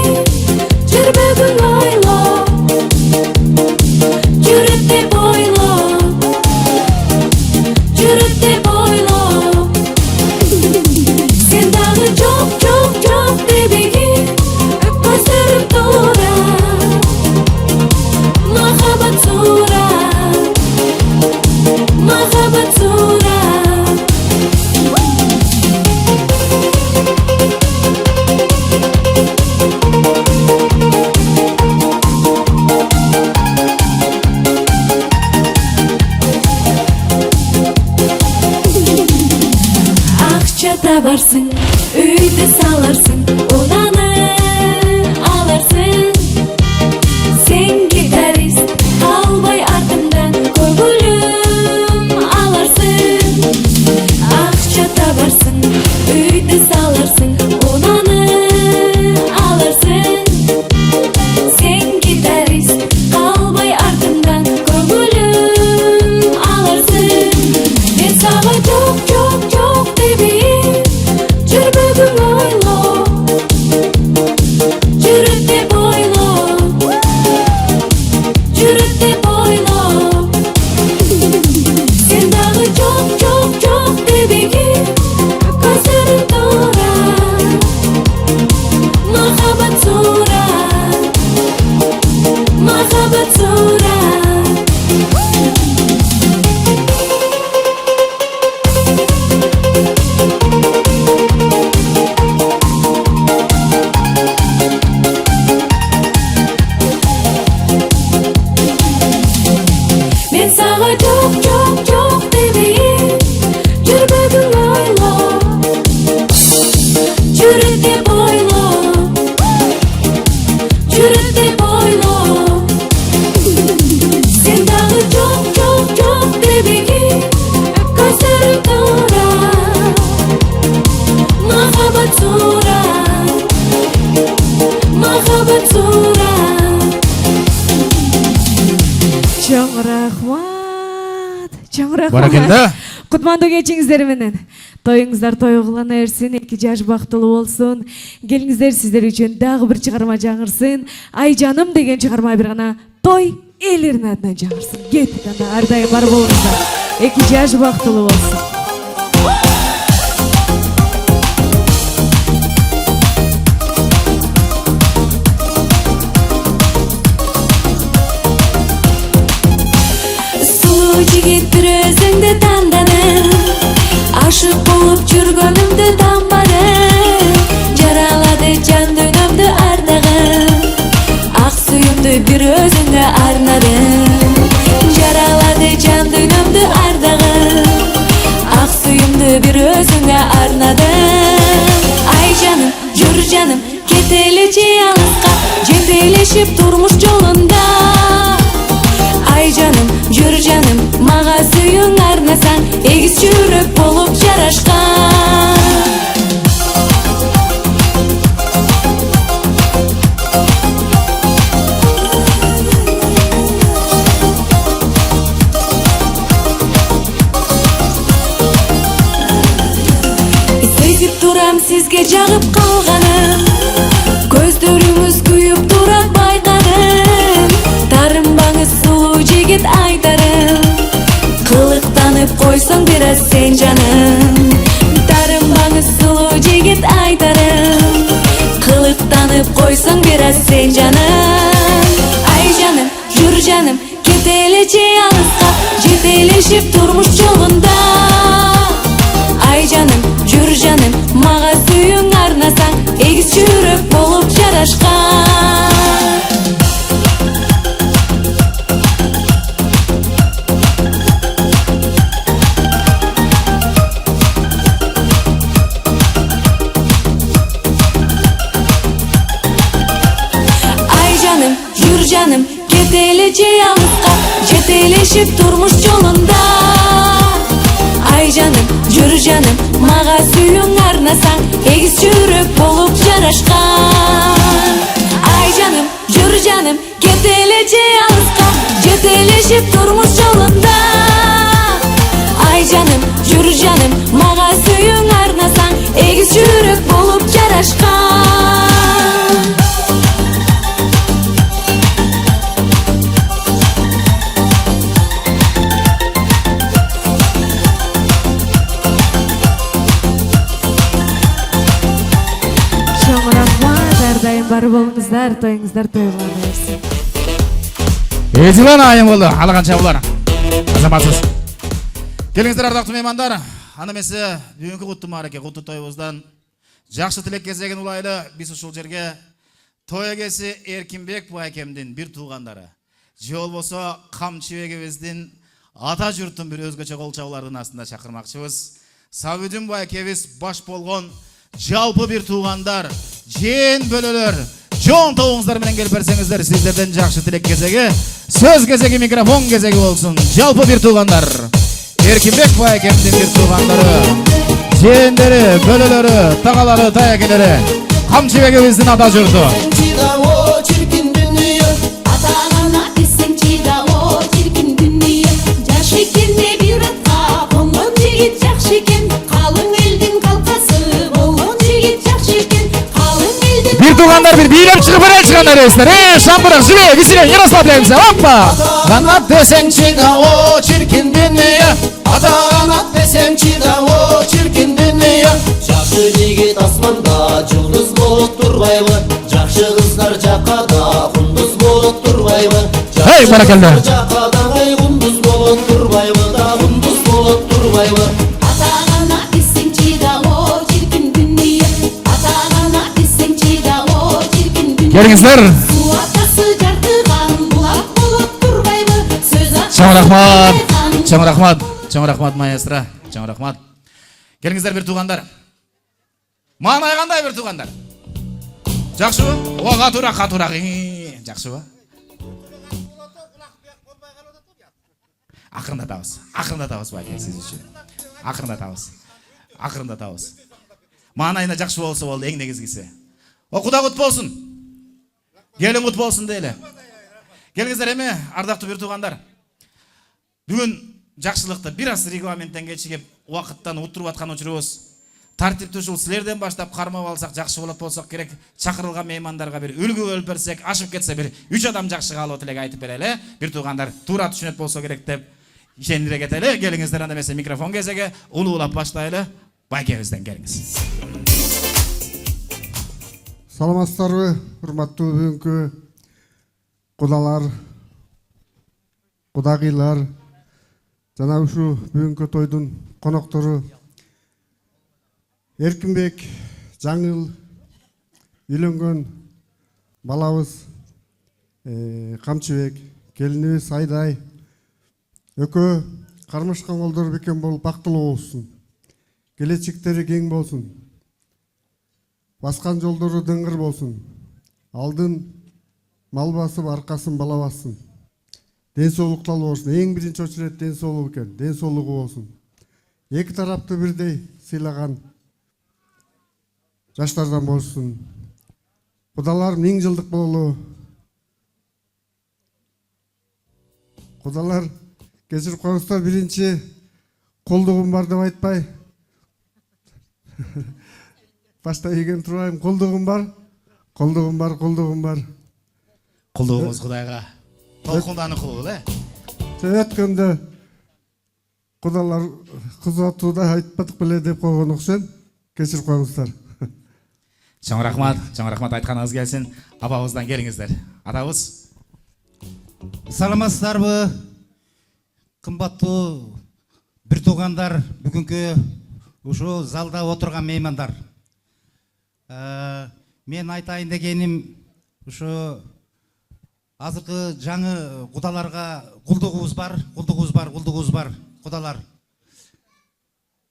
табарсың, үйді саларсың, унаны аларсың. Сен гитарист, қалбай артымдан көңілім аларсың. Ақша табарсың, үйді саларсың, унаны аларсың. Сен гитарист, қалбай артымдан көңілім аларсың. Мен саған жоқ, жоқ, жоқ демейін, жүрбегің ойло, жүріп деп ойло, жүріп деп ойло. Сен дағы жоқ, жоқ, жоқ демейін, көздерің тура, махаббат сура, махаббат сура. Мен саған жоқ, жоқ, жоқ демейін, жүрбегің ойло, жүріп деп ойло, жүріп деп ойло. Сен дағы жоқ, жоқ, жоқ демейін, көздерің тура, махаббат сура, махаббат сура. Чоң рахмат. Чоң рахмат. Баракелді. Кутмандуу кечиңиздер менен. Тоюңуздар той кылана берсин, 2 жаш бактылуу болсун. Келиңиздер, сиздер үчүн дагы бир чыгарма жаңырсын. Ай жаным деген чыгарма бир гана той элердин атынан жаңырсын. Кетти анда ар дайым бар болуңуздар. 2 жаш бактылуу болсун. Сулуу жигит бир өзүңдү танданым, ашык болуп жүргөнүмдү тамбарым. Жаралады жан дүйнөмдү ардагым, ак сүйүмдү бир өзүңгө арнадым. Жаралады жан дүйнөмдү ардагым, ак сүйүмдү бир өзүңгө арнадым. Ай жаным, жүр жаным, кетеличи алыска, жетелешип турмуш жолунда. Ай жаным, жүр жаным, мага сүйүң арнасаң, эгиз жүрөк болуп жарашкан. Сезип турам сизге жагып калганым, көздөрүңүз күйүп турат байкадым. Тарынбаңыз сулуу жигит айтарым, кылыктанып койсоң бир аз сен жаным. Тарынбаңыз сулуу жигит айтарым, кылыктанып койсоң бир аз сен жаным. Ай жаным, жүр жаным, кетеличи алыска, жетелешип турмуш жолунда. Ай жаным, жүр жаным, мага сүйүң арнасаң, эгиз жүрөк болуп жарашкан. Ай жаным, жүр жаным, кетеличи алыска, жетелешип турмуш жолунда. Ай жаным, жүр жаным, мага сүйүң арнасаң, эгиз жүрөк болуп жарашкан. Ай жаным, жүр жаным, кетеличи алыска, жетелешип турмуш жолунда. Ай жаным, жүр жаным, мага сүйүң арнасаң, эгиз жүрөк болуп жарашкан. Чоң рахмат, ар дайым бар болуңуздар, тоюңуздар той кылана берсин. Эзилан айым болды, алғанша болар. Азаматсыз. Келіңіздер ардақтуу меймандар. Аны месе бүгүнкү куттуу маараке, куттуу тойубуздан жакшы тилек кезеген улайлы биз ушул жерге той эгеси Эркинбек байкемдин бир туугандары, же болбосо Камчыбек эбиздин ата журттун бир өзгөчө кол чабуулардын астында чакырмакчыбыз. Сабидин байкебиз баш болгон жалпы бир туугандар, жен бөлөлөр, жон тобуңуздар менен келип берсеңиздер, сиздерден жакшы тилек кезеги, сөз кезеги, микрофон кезеги болсун. Жалпы бир туугандар. Эркинбек байкемдин бир туугандары, жендери, бөлөлөрү, тагалары, таякелери, Камчыбегибиздин ата журту. Bir tuğanlar bir biylep çıkıp öyle çıkanlar esler. Şambırık, Zübey, Visilen, Yaroslav Levimse, hoppa. Kanat desen çıda o çirkin dünya. Ata kanat desem çida o çirkin dünya. Жақшы жигит асманда жұлдыз болып тұрбайбы. Жақшы қыздар жақада құндыз болып тұрбайбы. Hey, barakalla. Жақада ай құндыз болып тұрбайбы да құндыз болып тұрбайбы. Ата канат десең чида о чиркин дүния. Ата канат десең чида о чиркин дүния. Gelingizler. Су атасы жартыган булак болуп турбайбы. Сөз Чоң рахмат. Чоң рахмат. Чоң рахмат маэстро. Чоң рахмат. Келиңиздер бир туугандар. Маанай кандай бир туугандар? Жакшыбы? О, катуураак. Жакшыбы? Акырындатабыз байке сиз үчүн. Акырындатабыз. Маанайына жакшы болсо болду, эң негизгиси. О, Куда кут болсун. Келин кут болсун дейле. Келиңиздер эми, ардактуу бир туугандар. Бүгүн жакшылыкты бир аз регламенттен кечигип, убакыттан утуруп аткан учурубуз. Тартипти ушул силерден баштап кармап алсак жакшы болот болсок керек. Чакырылган меймандарга бир үлгү болуп берсек, ашып кетсе бир 3 адам жакшы калып элек айтып берели. Бир туугандар туура түшүнөт болсо керек деп ишендире кетели. Келиңиздер анда эмесе микрофон кезеги улуулап баштайлы. Байкебизден келиңиз. Саламатсыздарбы, урматтуу бүгүнкү кудалар, кудагыйлар, жана ушу бүгүнкү тойдун коноктору Эркинбек, жаңыл, үйлөнгөн балабыз Камчыбек, келинибиз Айдай, экөө кармашкан колдор бекен болуп бактылуу болсун. Келечектери кең болсун. Баскан жолдору дыңгыр болсун. Алдын мал басып, аркасын бала бассын. Ден соолукталуу болсун. Эң биринчи очурет ден соолугу экен. Ден соолугу болсун. Эки тарапты бирдей сыйлаган жаштардан болсун. Кудалар 1000 жылдык бололу. Кудалар кечирип коюңуздар, биринчи колдугум бар деп айтпай. Башта еген турайым, колдугум бар. Кулдугубуз Кудайга. Толкунданын кулу эле. Өткөндө кудалар кыз атууда айтпадык беле деп койгон окшойм. Кечирип коюңуздар. Чоң рахмат айтканыңыз келсин. Апабыздан келиңиздер. Атабыз. Саламатсыздарбы? Кымбаттуу бир туугандар, бүгүнкү ушул залда отурган меймандар. Мен айтайын дегеним ушу азыркы жаңы кудаларга кулдугубуз бар, кудалар.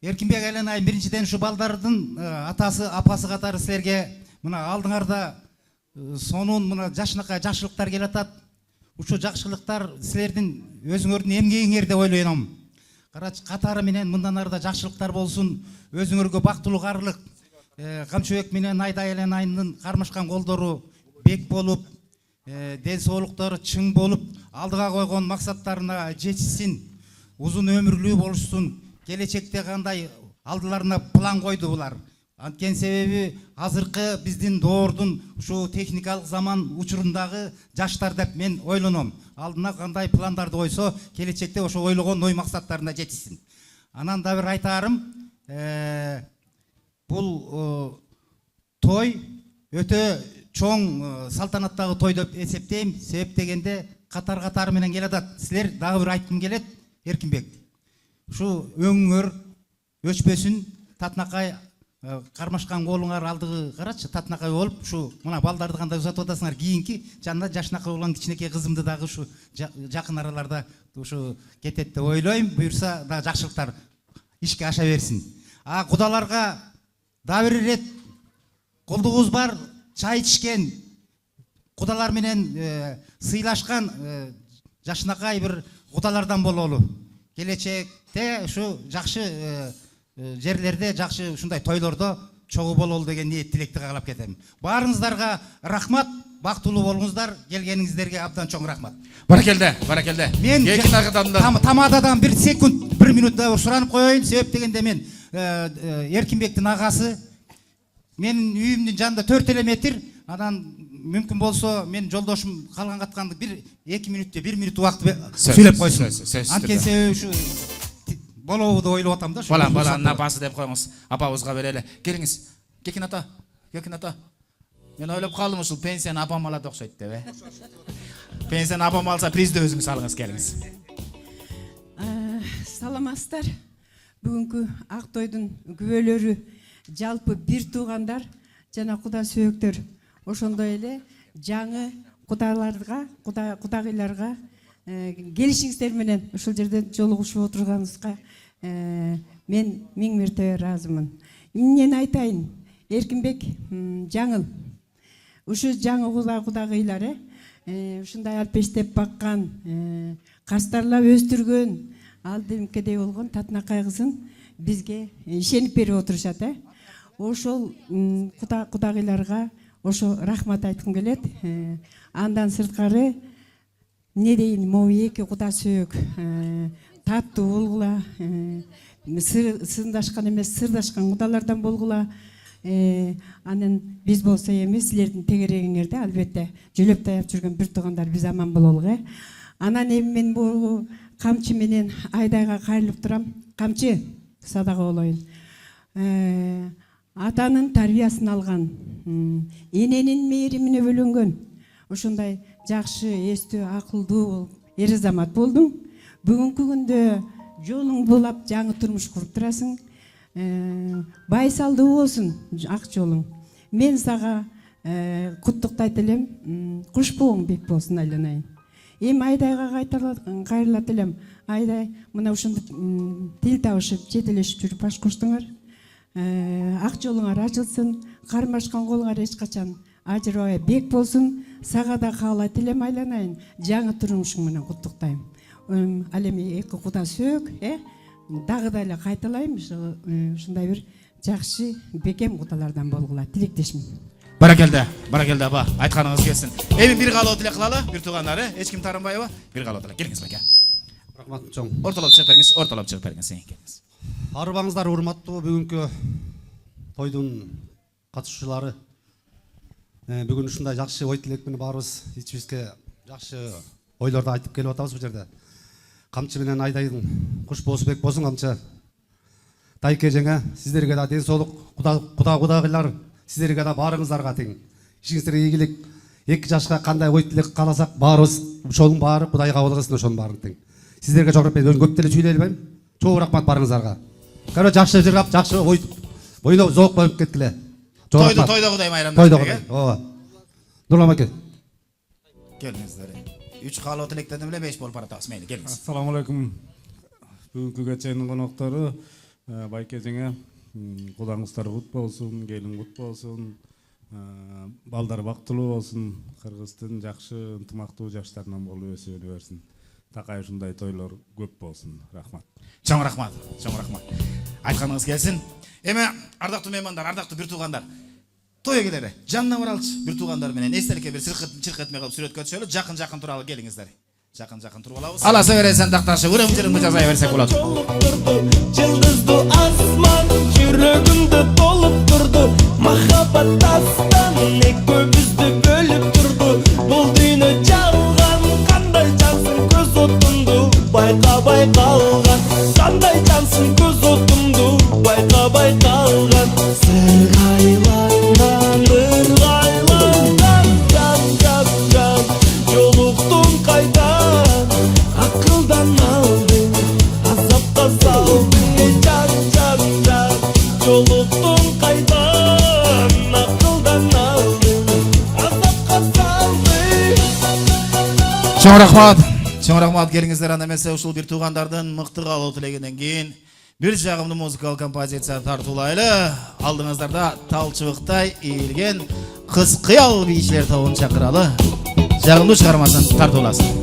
Эркинбек Айленай, биринчиден ушу балдардын атасы, апасы катары силерге мына алдыңарда сонун мына жашынакай жакшылыктар келатат. Ушу жакшылыктар силердин өзүңөрдүн эмгегиңер деп ойлойм. Карачы катары менен мындан арда жакшылыктар болсун, өзүңөргө бактылуу карлык. Камчыбек менен Айдай Айленайдын кармашкан колдору бек болуп, ден соолуктары чың болуп, алдыга койгон максаттарына жетишсин, узун өмүрлүү болушсун. Келечекте кандай алдыларына план койду булар. Анткени себеби азыркы биздин доордун ушу техникалык заман учурундагы жаштар деп мен ойлоном. Алдына кандай пландарды койсо, келечекте ошо ойлогон ой максаттарына жетишсин. Анан да бир айтарым, бул той өтө чоң салтанаттагы той деп эсептейм. Себеп дегенде катар менен келатат. Силер дагы бир айткым келет, Эркинбек. Ушу өңүңөр өчпөсүн, татынакай кармашкан колуңар алдыгы карачы, татынакай болуп, ушу мына балдарды кандай узатып атасыңар, кийинки жанында жашынакай болгон кичинекей кызымды дагы ушу жакын араларда ушу кетет деп ойлойм. Буюрса да жакшылыктар ишке аша берсин. Құдаларға да бір рет құлдығыз бар, чай ішкен, құдалар менен сыйлашқан жашынақай бір құдалардан бололу. Келечекте шу жақшы жерлерде, жақшы ушундай тойлордо чогуу бололу деген ниет тилекти каалап кетем. Баарыңыздарға рахмат, бактылуу болуңуздар, келгениңиздерге абдан чоң рахмат. Баракелде, баракелде. Мен тамададан 1 секунд, 1 минутта суранып коеюн. Себеп дегенде мен Эркинбектин агасы, менин үйүмдүн жанында 4 метр, анан мүмкүн болсо мен жолдошум калган катканды 1-2 минут же 1 минут убакыт сүйлөп койсун. Анткенсе ушу болобу деп ойлоп атам да. Баланын апасы деп коюңуз, апабызга берели. Келиңиз. Кекин ата. Мен ойлоп калдым, ушул пенсияны апам алат окшойт деп, Пенсияны апам алса, призди өзүңүз алыңыз, келиңиз. Саламатсыздар. Бүгүнкү ак тойдун күбөлөрү жалпы бир туугандар жана куда сүйөктөр. Ошондой эле жаңы кудаларга, кудагыйларга келишиңиздер менен ушул жерде жолугушуп отурганыбызга мен миң мертебе ыраазымын. Эмнени айтайын? Эркинбек жаңыл. Ушу жаңы кудагыйлар ушундай алпештеп баккан, кастарлап өстүргөн, ал демкедей болгон Татынакай кызын бизге ишенип берип отурушат. Ошол кудагыйларга ошо рахмат айткым келет. Андан сырткары не дейин, могу эки куда сүйөк таттуу болгула, сындашкан эмес, сырдашкан кудалардан болгула. Анан биз болсо эми силердин тегерегиңерде албетте жөлөп таяп жүргөн бир туугандар биз аман бололу. Анан эми мен бул камчы менен Айдайга кайрылып турам. Камчы, садага болоюн. Атанын тарбиясын алган, эненин мээримине бөлөнгөн, ошондой жакшы, эстүү, акылдуу эр азамат болдуң. Бүгүнкү күндө жолуң булап жаңы турмуш куруп турасың. Байсалдуу болсун ак жолуң. Мен сага куттуктайт элем. Куш боң бек болсун, айланайын. Эми Айдайга кайрылат элем. Айдай, мына ушундай тил табышып, жетелешип жүрүп баш коштуңар. Ак жолуңар ачылсын, кармашкан колуңар эч качан ажырабай бек болсун. Сага да каалайт элем, айланайын. Жаңы турмушуң менен куттуктайм. Ал эми эки куда сөөк, дагы да эле кайталайм, ушундай бир жакшы бекем кудалардан болгула. Тилектешмин. Баракелде, баракелде апа, айтканыңыз келсин. Эми бир калоо тилек кылалы, бир туугандар, эч ким тарынбайбы? Бир калоо тилек. Келиңиз баке. Рахмат чоң. Ортолоп чыгып бериңиз, келиңиз. Арыбаңыздар, урматтуу бүгүнкү тойдун катышуучулары. Бүгүн ушундай жакшы ой тилек менен баарыбыз ичибизге жакшы ойлорду айтып келип атабыз бул жерде. Камчы менен Айдайдын куш болсу бек болсун камчы. Тайке жеңе, сиздерге да ден соолук, кудагыйлар, сиздерге да баарыңыздарга тең. Ишиңиздерге ийгилик. 2 жашка кандай ой тилек кааласак, баарыбыз ошонун баары Кудайга болгосын, ошонун баарын тең. Сиздерге жогору мен көп деле сүйлөй албайм. Чоң рахмат баарыңыздарга. Кара жакшы жыргап, жакшы ой бойлоо зоок коюп кеткиле. Тойдо Кудай майрамдашып. Тойдо Кудай. Ооба. Нурлан аке. Келиңиздер. 3 калоо тилектен эле 5 болуп баратабыз. Мейли, келиңиз. Ассаламу алейкум. Бүгүнкү кеченин коноктору Байке жеңе, кудаңыздар кут болсун, келин кут болсун, балдар бактылуу болсун, Кыргыздын жакшы ынтымактуу жаштарынан болуп өсө берсин. Такай ушундай тойлор көп болсун. Рахмат. Чоң рахмат, чоң рахмат. Айтканыңыз келсин. Эми ардактуу меймандар, ардактуу бир туугандар. Той эгелери, жанына баралчы бир туугандар менен эстеликке бир чыркытмай кылып сүрөткө түшөлү. Жакын тууралуу келиңиздер. Жакын туруп алабыз. Аласа бересен такташы, үрөм-жырымды жаза берсек болот. Жылдызды асман жүрөгүмдө толуп турду. Махаббат дастан экөөбүздү бөлүп турду. Бул дүйнө жалган, кандай жансың көз отумду байкабай калган. Кандай жансың көз отумду байкабай калган. Сыргайланган, ыргайланган, жан жолуктум кайдан, акылдан алдың, азапка салдың, жан жолуктум кайдан, акылдан алдың, азапка салдың. Чоң рахмат келиңиздер. Анда эмесе ушул бир туугандардын мыкты калоо тилегинен кийин Bir жағымды музыкалық композиция тартулайлы. Алдыңыздарда талчыбықтай иілген қыз қиял бишілер тобын шақыралы. Жағымды шығармасын тартуласын.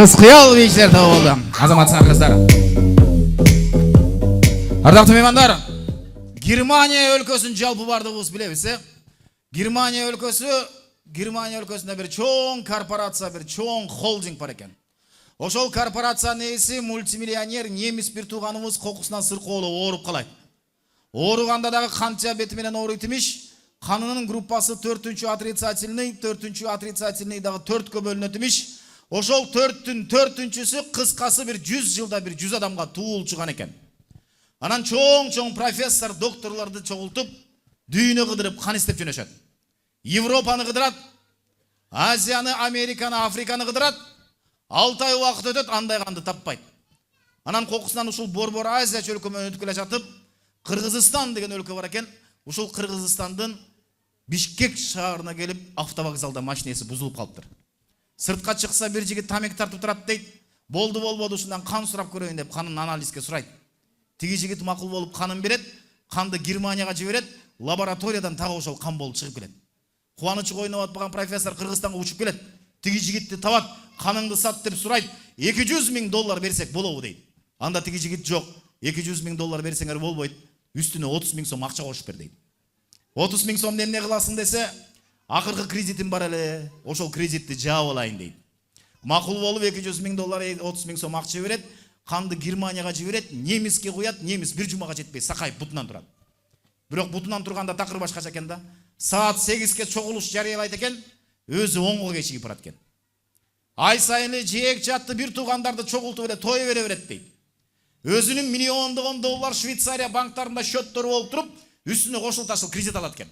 Қыз қиял бишілер тобы болды. Азаматсыңар қыздар. Ардақты меймандар, Германия өлкөсүн жалпы бардығыз білеміз. Германия өлкөсүндө бір чоң корпорация, бір чоң холдинг бар екен. Ошол корпорация несі мультимиллионер неміс бір туғанымыз қоқысынан сырқоолу ооруп калайт. Ооруганда дагы кант диабети менен ооруйт имиш. Канынын группасы 4-чү отрицательный дагы 4кө бөлүнөт имиш. Ошол 4-чүсү кыскасы bir 100 жылда bir 100 адамга туулчуган экен. Анан чоң профессор, докторларды чогултуп, дүйнө кыдырып кан издеп жөнөшөт. Европаны кыдырат, Азияны, Американы, Африканы кыдырат. 6 ай убакыт өтөт, андай канды таппайт. Анан кокусунан ушул Борбор Азия чөлкөмөн өтүп келе жатып, Кыргызстан деген өлкө бар экен. Ушул Кыргызстандын Бишкек шаарына келип, автовокзалда машинеси бузулуп калыптыр. Сыртқа чықса бір жігіт тамек тартып тұрат дейді. Болды болбоду ушундан кан сурап көрөйүн деп канын анализге сурайт. Тиги жигит макул болуп канын берет, канды Германияга жиберет, лабораториядан тагы ошол кан болуп чыгып келет. Кубанычы койноп атпаган профессор Кыргызстанга учуп келет. Тиги жигитти табат, каныңды сат деп сурайт. $200.000 берсек болобу дейт. Анда тиги жигит жок. $200.000 берсеңер болбойт. Үстүнө 30.000 сом акча кошуп бер дейт. 30.000 сом эмне кыласың десе, акыркы кредитим бар эле, ошол кредитти жаап алайын дейт. Макул болуп $200.000, 30.000 сом акча берет, канды Германияга жиберет, немиске куят, немис бир жумага жетпей сакайып бутунан турат. Бирок бутунан турганда такыр башкача экен да. Саат 8-ке чогулуш жарыялайт экен, өзү оңго кечигип барат экен. Ай сайын жээк жатты бир туугандарды чогултуп эле той бере берет дейт. Өзүнүн миллиондогон доллар Швейцария банктарында счеттору болуп туруп, үстүнө кошул ташыл кредит алат экен.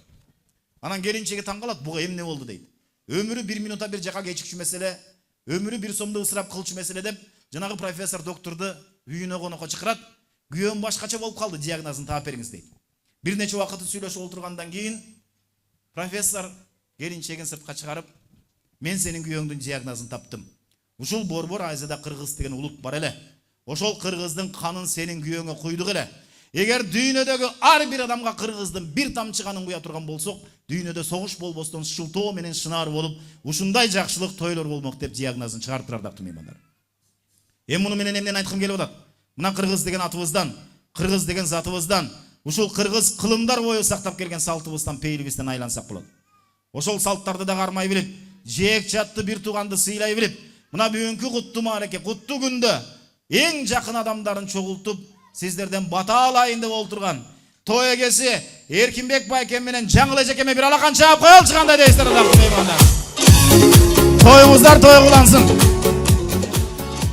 Анан келинчеги таң калат, буга эмне болду дейт. Өмүрү 1 минутта бир жака кечикчү маселе, өмүрү 1 сомду ысырап кылчу маселе деп, жанагы профессор докторду үйүнө конокко чакырат. Күйөөм башкача болуп калды, диагнозун таап бериңиз дейт. Бир нече убакыт сүйлөшүп отургандан кийин профессор келинчегин сыртка чыгарып, мен сенин күйөөңдүн диагнозун таптым. Ушул Борбор Азияда кыргыз деген улут бар эле. Ошол кыргыздын канын сенин күйөөңө куйдук эле. Эгер дүйнөдөгү ар бир адамга кыргыздын бир тамчы канын куя турган болсок, дүйнөдө согуш болбостон шылтоо менен шынар болуп, ушундай жакшылык тойлор болмок деп диагнозун чыгарып ардактуу меймандар. Эми муну менен эмнени айткым келип атат? Мына кыргыз деген атыбыздан, кыргыз деген затыбыздан, ушул кыргыз кылымдар бою сактап келген салтыбыздан, пейилибизден айлансак болот. Ошол салттарды да кармай билип, жээк жатты бир тууганды сыйлай билип, мына бүгүнкү куттуу маареке, куттуу күндө эң жакын адамдарын чогултуп, сиздерден бата алайын деп олтурган той эгеси Эркинбек байкем менен Жаңыл эжекеме бир алакан чаап коелучу, кандай дейсиздер ардактуу меймандар? Тоюңуздар той кылансын.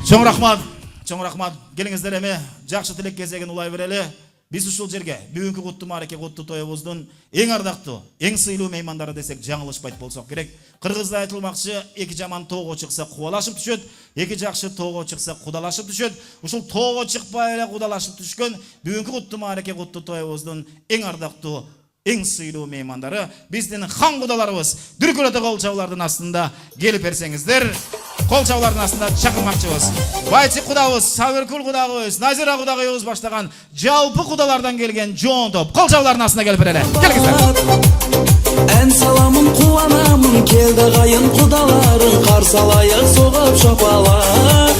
Чоң рахмат. Келиңиздер эми жакшы тилек кезегин улай берели. Биз ушул жерге бүгүнкү куттуу маареке, куттуу тоюбуздун эң ардактуу, эң сыйлуу меймандары десек жаңылышпайт болсок керек. Кыргызда айтылмакчы, эки жаман тоого чыкса кубалашып түшөт, эки жакшы тоого чыкса кудалашып түшөт. Ушул тоого чыкпай эле кудалашып түшкөн бүгүнкү куттуу маареке, куттуу тоюбуздун эң ардактуу, эң сыйлуу меймандары биздин хан кудаларыбыз. Дүркүлөтө кол чабуулардын астында келип берсеңиздер, кол чабуулардын астында чакырмакчыбыз. Байчы кудабыз, Сабыркул кудабыз, Назира кудагыйыбыз баштаган жалпы кудалардан келген жоон топ. Кол чабуулардын астына келип берели. Келиңиздер. Эн саламын кубанамын, келди кайын кудаларын, карсы алайык согуп шапалар.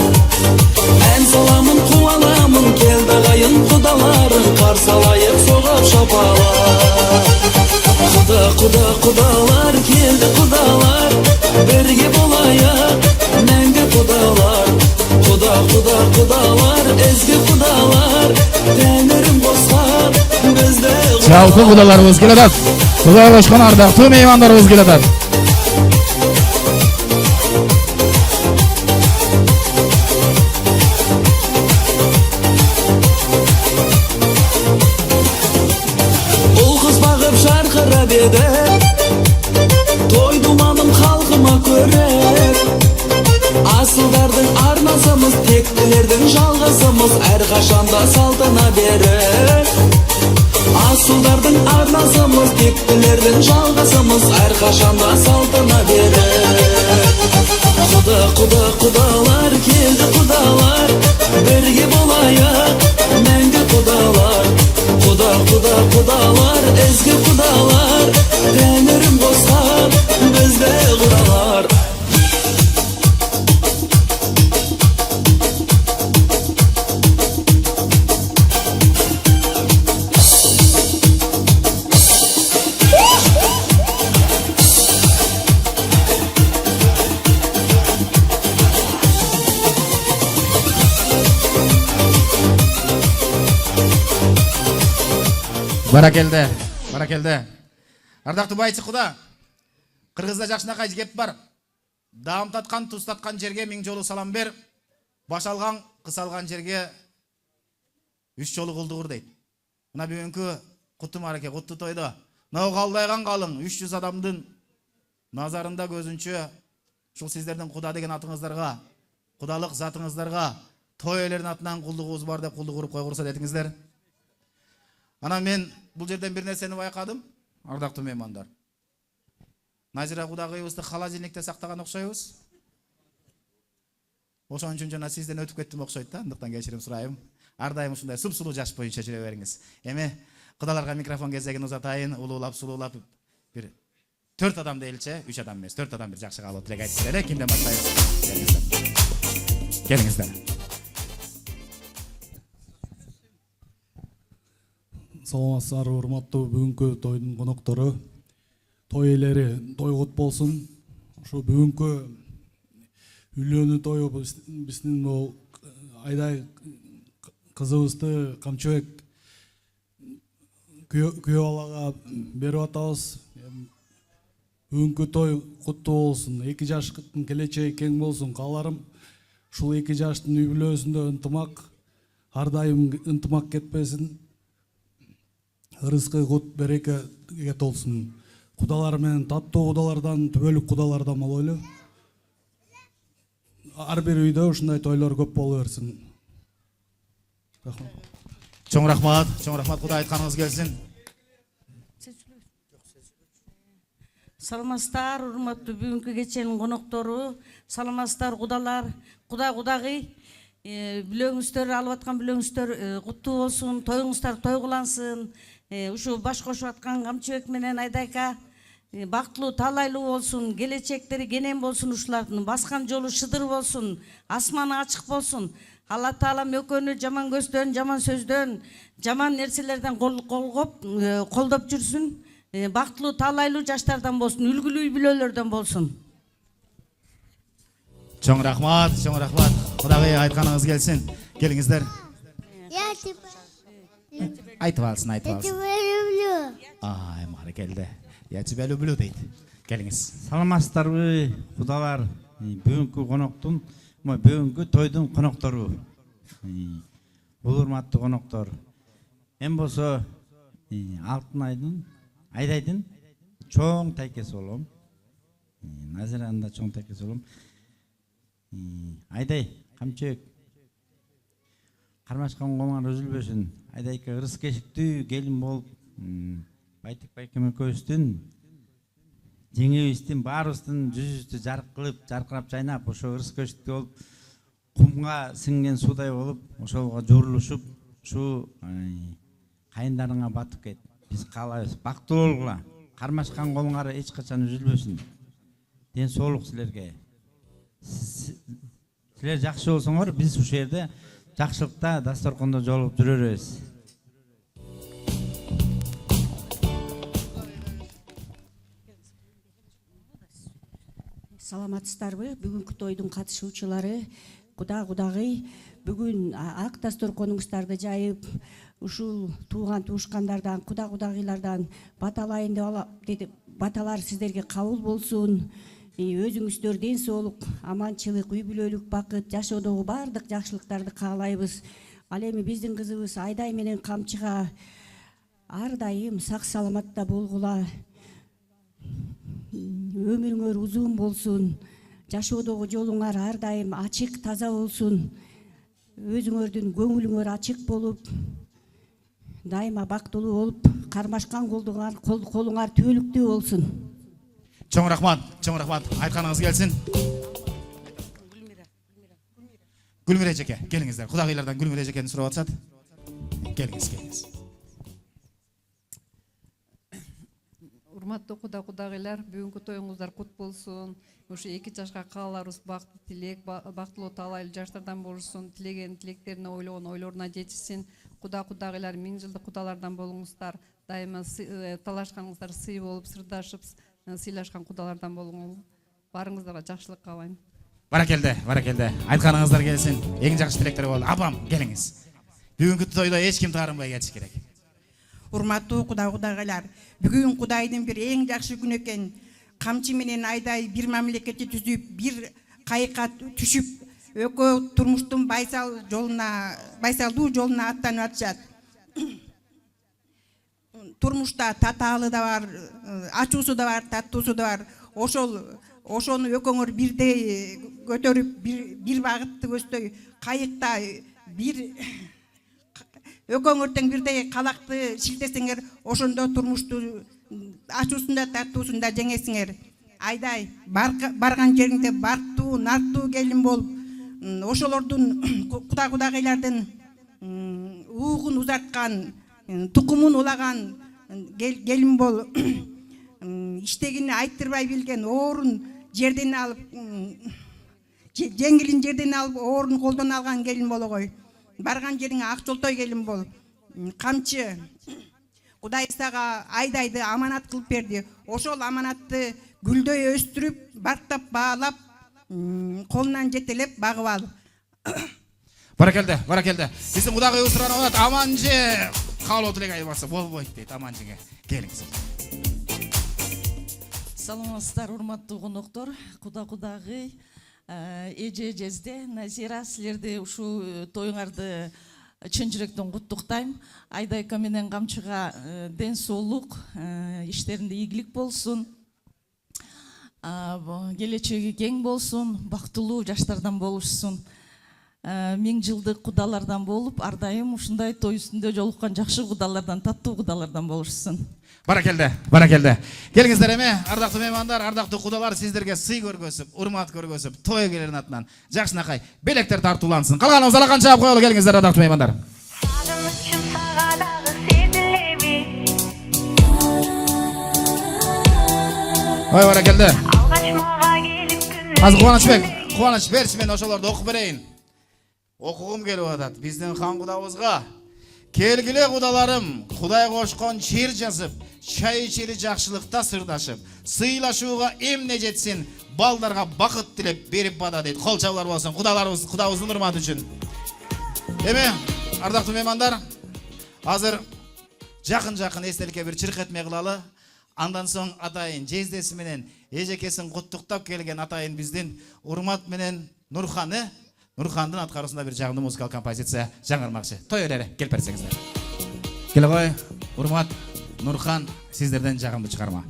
Эн саламын кубанамын, келди кайын кудаларын, карсы алайык согуп шапалар. Кудалар келди кудалар, бирге болайык мәңгі кудалар. Кудалар, эзги кудалар, тәңірім қосқан бізді. Жалпы кудаларыбыз келатат. Кудай кошкон ардактуу меймандарыбыз келатат. Ул кыз багып шаркырап еді, той думаным халкыма көрет. Асылдардың арнасымыз, тектілердің жалғасымыз, әр қашанда салтына берер. Асылдардың арнасымыз, тектілердің жалғасымыз, әр қашанда салтына берер. Кудалар, келді кудалар, бірге болайық, мәңгі кудалар. Кудалар, ezgi кудалар, тәңірім қосқан бізді кудалар. Баракелде. Ардактуу байчы куда. Кыргызда жакшынакай кеп бар. Даамтаткан, тустаткан жерге миң жолу салам бер. Башалган, кысалган жерге 3 жолу кулдугур дейт. Мына бүгүнкү куттуу маареке, куттуу тойдо мына калдайган калың 300 адамдын назарында көзүнчө ушул сиздердин куда деген атыңыздарга, кудалык затыңыздарга той элердин атынан кулдугубуз бар деп кулдук уруп койгурса дедиңиздер. Ана мен бул жерден бир нерсени байкадым, ардактуу меймандар. Назира кудагыйыбызды холодильникте сактаган окшойбуз. Ошон үчүн жана сизден өтүп кеттим окшойт да, андыктан кечирим сурайм. Ар дайым ушундай сулуу жаш боюнча жүрө бериңиз. Эми кудаларга микрофон кезегин узатайын, улуулап, сулуулап бир 4 адам дейилчи, 3 адам эмес, 4 адам бир жакшы каалоо тилек айтып берели. Кимден баштайбыз? Келиңиздер. Саламатсыздар, урматтуу бүгүнкү тойдун коноктору. Той ээлери тойгут болсун. Ошо бүгүнкү үйлөнүү тою биздин бул Айдай кызыбызды Камчыбек күйөө балага берип атабыз. Бүгүнкү той куттуу болсун. 2 жаштын келечеги кең болсун. Кааларым ушул 2 жаштын үй бүлөсүндө ынтымак, ар дайым ынтымак кетпесин. Рызкы кут береке толсун. Кудалар менен таттуу кудалардан, түбөлүк кудалардан болойлу. Ар бир үйдө ушундай тойлор көп боло берсин. Чоң рахмат, Кудай айтканыңыз келсин. Саламатсыздар, урматтуу бүгүнкү кеченин коноктору, саламатсыздар кудалар, кудагый, бүлөңүздөр, алып аткан бүлөңүздөр куттуу болсун, тоюңуздар той кылансын. Ушу баш кошуп аткан Камчыбек менен Айдайка бактылуу, талайлуу болсун, келечектери кенен болсун, ушулардын баскан жолу шыдыр болсун, асманы ачык болсун. Алла Таалам экөөнү жаман көздөн, жаман сөздөн, жаман нерселерден колдоп жүрсүн. Бактылуу, талайлуу жаштардан болсун, үлгүлүү бүлөлөрдөн болсун. Чоң рахмат. Кудагый айтканыңыз келсин. Келиңиздер. Айтып алсын. Ай, мары келди. Я тебя люблю дейт. Келиңиз. Саламатсыздарбы, кудалар. Бүгүнкү коноктун, бүгүнкү тойдун коноктору. Урматтуу коноктор. Мен болсо Алтынайдын, Айдайдын чоң тайкеси болом. Назиранын да чоң тайкеси болом. Айдай, Камчыбек. Кармашкан колуңар үзүлбөсүн. Айдайка ырыс кешиктүү келин болуп, Байтик байкем экөөбүздүн жеңебиздин баарыбыздын жүзүбүздү жарык кылып, жаркырап жайнап, ошо ырыс кешиктүү болуп, кумга сиңген суудай болуп, ошолго жорулушуп, ушу кайындарыңа батып кет. Биз каалайбыз, бактылуу болгула. Кармашкан колуңар эч качан үзүлбөсүн. Ден соолук силерге. Силер жакшы болсоңор, биз ушул жерде жакшылыкта дасторкондо жолугуп жүрө беребиз. Саламатсыздарбы, бүгүнкү тойдун катышуучулары, кудагый, бүгүн ак дасторконуңуздарды жайып, ушул тууган туушкандардан, кудагыйлардан баталайын деп баталар сиздерге кабыл болсун. Өзүңүздөр ден соолук, аманчылык, үй бүлөлүк бакыт, жашоодогу бардык жакшылыктарды каалайбыз. Ал эми биздин кызыбыз Айдай менен Камчыга ар дайым сак саламатта болгула. Өмүрүңөр узун болсун, жашоодогу жолуңар ар дайым ачык, таза болсун. Өзүңөрдүн көңүлүңөр ачык болуп, дайыма бактылуу болуп, кармашкан колуңар түбөлүктүү болсун. Чоң рахмат. Айтканыңыз келсин. Гүлмира эжеке, келиңиздер. Кудагыйлардан Гүлмира эжекени сурап атышат. Келиңиз. Урматтуу кудагыйлар, бүгүнкү тоюңуздар кут болсун. Ушу 2 жашка кааларыбыз бактылуу тилек, бактылуу талайлуу жаштардан болушсун, тилеген тилектерине ойлогон ойлоруна жетишсин. Кудагыйлар 1000 жылдык кудалардан болуңуздар. Дайыма талашканыңыздар сый болуп, сырдашып, сыйлашкан кудалардан болуңуз. Барыңыздарга жакшылык каалайм. Баракелде. Айтканыңыздар келсин. Эң жакшы тилектер болду. Апам, келиңиз. Бүгүнкү тойдо эч ким таарынбай кетиш керек. Урматтуу кудагыйлар, бүгүн Кудайдын бир эң жакшы күнү экен. Камчы менен Айдай бир мамлекетти түзүп, бир кайыкка түшүп, экөө турмуштун байсалдуу жолуна аттанып атышат. Турмушта татаалы да бар, ачуусу да бар, таттуусу да бар. Ошону экөөңөр бирдей көтөрүп, бир багытты көздөй кайыкта бир экөөңөр тең бирдей калакты шилтесеңер, ошондо турмушту ачуусунда, таттуусунда жеңесиңер. Айдай, барган жериңде бактуу, нарктуу келин болуп, ошолордун кудагыйлардын уугун узарткан, тукумун улаган келин бол, иштегини айттырбай билген, оорун жерден алып жеңилин жерден алып оорун колдон алган келин боло кой. Барган жериңе ак жолтой келин бол. Камчы Кудай сага Айдайды аманат кылып берди. Ошол аманатты гүлдөй өстүрүп, бактап баалап, колунан жетелеп багып ал. Баракелде, баракелде. Биздин кудагыбыз суранып атат. Аманжы каалоо тилек айбасы болбойт дейт. Аманжыга келиңиз. Саламатсыздар, урматтуу коноктор, кудагый, эже-эжезде, Назира, силерди ушул тоюңарды чын жүрөктөн куттуктайм. Айдайка менен Камчыга ден соолук, иштеринде ийгилик болсун. Келечеги кең болсун, бактылуу жаштардан болушсун. 1000 жылдык кудалардан болуп, ар дайым ушундай той үстүндө жолуккан жакшы кудалардан, таттуу кудалардан болушсун. Баракелде, баракелде. Келиңиздер эме, ардактуу меймандар, ардактуу кудалар, сиздерге сый көргөзүп, урмат көргөзүп, той келерин атынан жакшынакай белектер тартуулансын. Калганыбыз алакан чаап коелу, келиңиздер ардактуу меймандар. Ой, баракелде. Азыр Кубаныч берчи, мен ошолорду окуп берейин. Окугум келип атат. Биздин хан кудабызга келгиле кудаларым, Кудай кошкон чир жазып, чай ичели жакшылыкта сырдашып, сыйлашууга эмне жетсин, балдарга бакыт тилеп берип бада дейт. Кол чабуулар болсун, кудабыздын урматы үчүн. Эми, ардактуу меймандар, азыр жакын эстеликке бир чыркетме кылалы. Андан соң атайын жездеси менен эжекесин куттуктап келген атайын биздин урмат менен Нурхандын аткаруусунда бир жагымдуу музыкалык композиция жаңырмакчы. Той өлери келип берсеңиздер. Келе кой, урмат Нурхан, сиздерден жагымдуу чыгарма.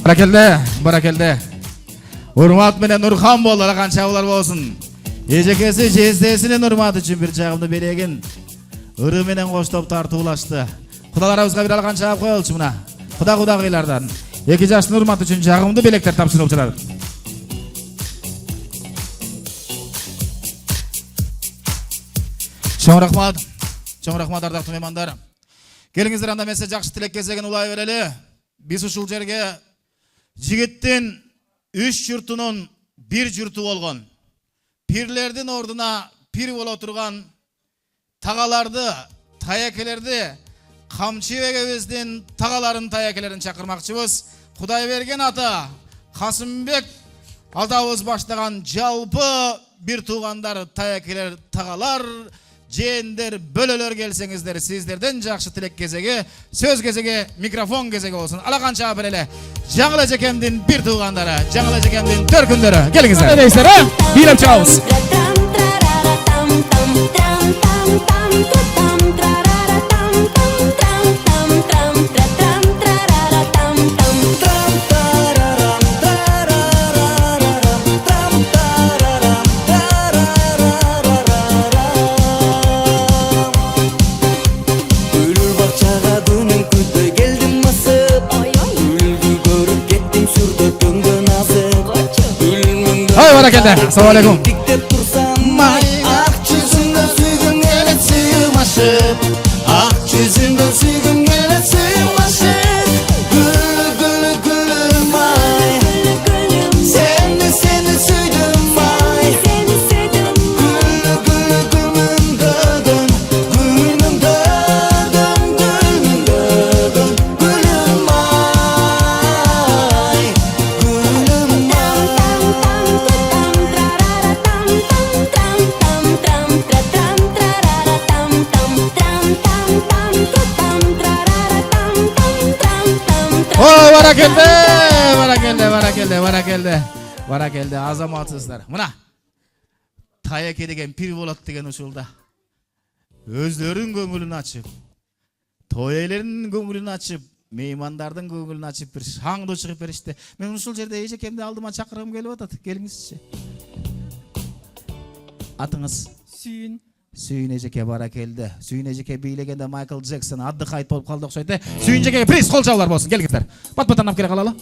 Barakelde. Urmat менен Нурхан болдылар, канча булар болсун. Эжекеси жездесинин урматы үчүн бир жагымды белегин ыры менен коштоп тартуулашты. Кудаларыбызга бир алган чаап коелучу мына. Кудагыйлардан 2 жаштын урматы үчүн жагымды белектер тапшырылып жатат. Чоң рахмат ардактуу меймандар. Келиңиздер анда эмесе жакшы тилек кезеген улай берели. Биз ушул жерге жигиттин 3 журтунун 1 журту болгон. Piрлердин ордуна пир боло турган тагаларды, таякелерди, Камчыбекебиздин тагаларын, таякелерин чакырмакчыбыз. Кудайберген ата, Касымбек атабыз баштаган жалпы бир туугандар, таякелер, тагалар, жээндер, бөлөлөр келсеңиздер, сиздерден жакшы тилек кезеги, сөз кезеги, микрофон кезеги болсун. Алаган чаап берели. Жаңыл эжекемдин бир туугандары, Жаңыл эжекемдин төркүндөрү. Келиңиздер. Дейсиздер, бийлеп чыгабыз. Assalamualaikum. Ak yüzünden süygüm gelet sığmaşıp, ak yüzünden süygüm gelet sığmaşıp. Gülü gülüm ay, seni süydüm ay. Gülü gülüm dödüm, gülüm dödüm, gülüm dödüm, gülüm ay, gülüm ay. Barakelde, azamatsızlar. Mına, tayeke деген pir bolat деген uşulda. Özlörün көңүлүн açıp, toy eylерinin көңүлүн açıp, meymandardын көңүлүн açıp bir şаңды çıkıp berişti. Men uşul jerde эжекемди aldıma çakırgım kelip atat. Kelingizçi. Atыңыз? Сүйүн. Сүйүн эжеке баракелди. Сүйүн эжеке бийлегенде Майкл Джексон адды кайт болуп калды окшойт. Сүйүн эжекеге приз кол чабуулар болсун. Келиңиздер. Бат-баттанап келе калалы.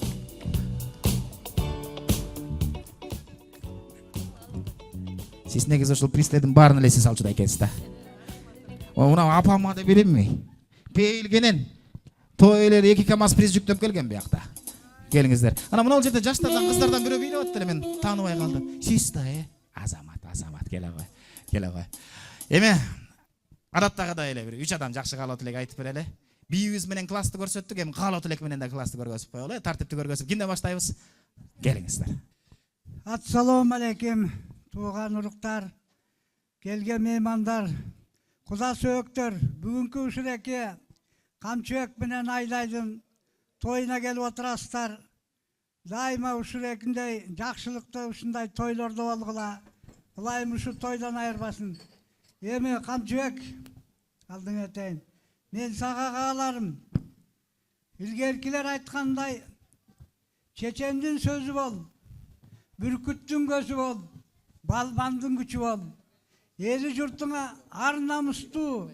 Siz негизи ушул призлердин баарын эле сиз алчуда экенсиз да. Мына апама да беремби? Пейлгенен той элер 2 КамАЗ приз жүктөп келген биякта. Келиңиздер. Ана мына жерде жаштардан, кыздардан бирөө бийлеп атты эле, мен тааныбай калдым. Сиз да, Азамат келе кой. Эми адаттагыдай эле бир 3 адам жакшы каалоо тилек айтып берели. Бийибиз менен классты көрсөттүк, эми каалоо тилек менен да классты көргөзүп коелу. Тартипти көргөзүп, кимден баштайбыз? Келиңиздер. Assalamu alaikum. Туған ұруқтар, келген меймандар, құда сөйіктер, бүгінгі үшіреке Камчыбек менен Айдайдың тойына келіп отырасыздар. Дайыма үшірекіндей жақшылықты ушундай тойлорды болғыла. Құлайым ушу тойдан айырбасын. Эми Камчыбек, алдың етейін. Мен саға қағаларым. Илгеркілер айтқандай, чечендин сөзі бол, бүркіттің көзі бол. Балбандың күчі бол. Ели жұртыңа ар намыстуу,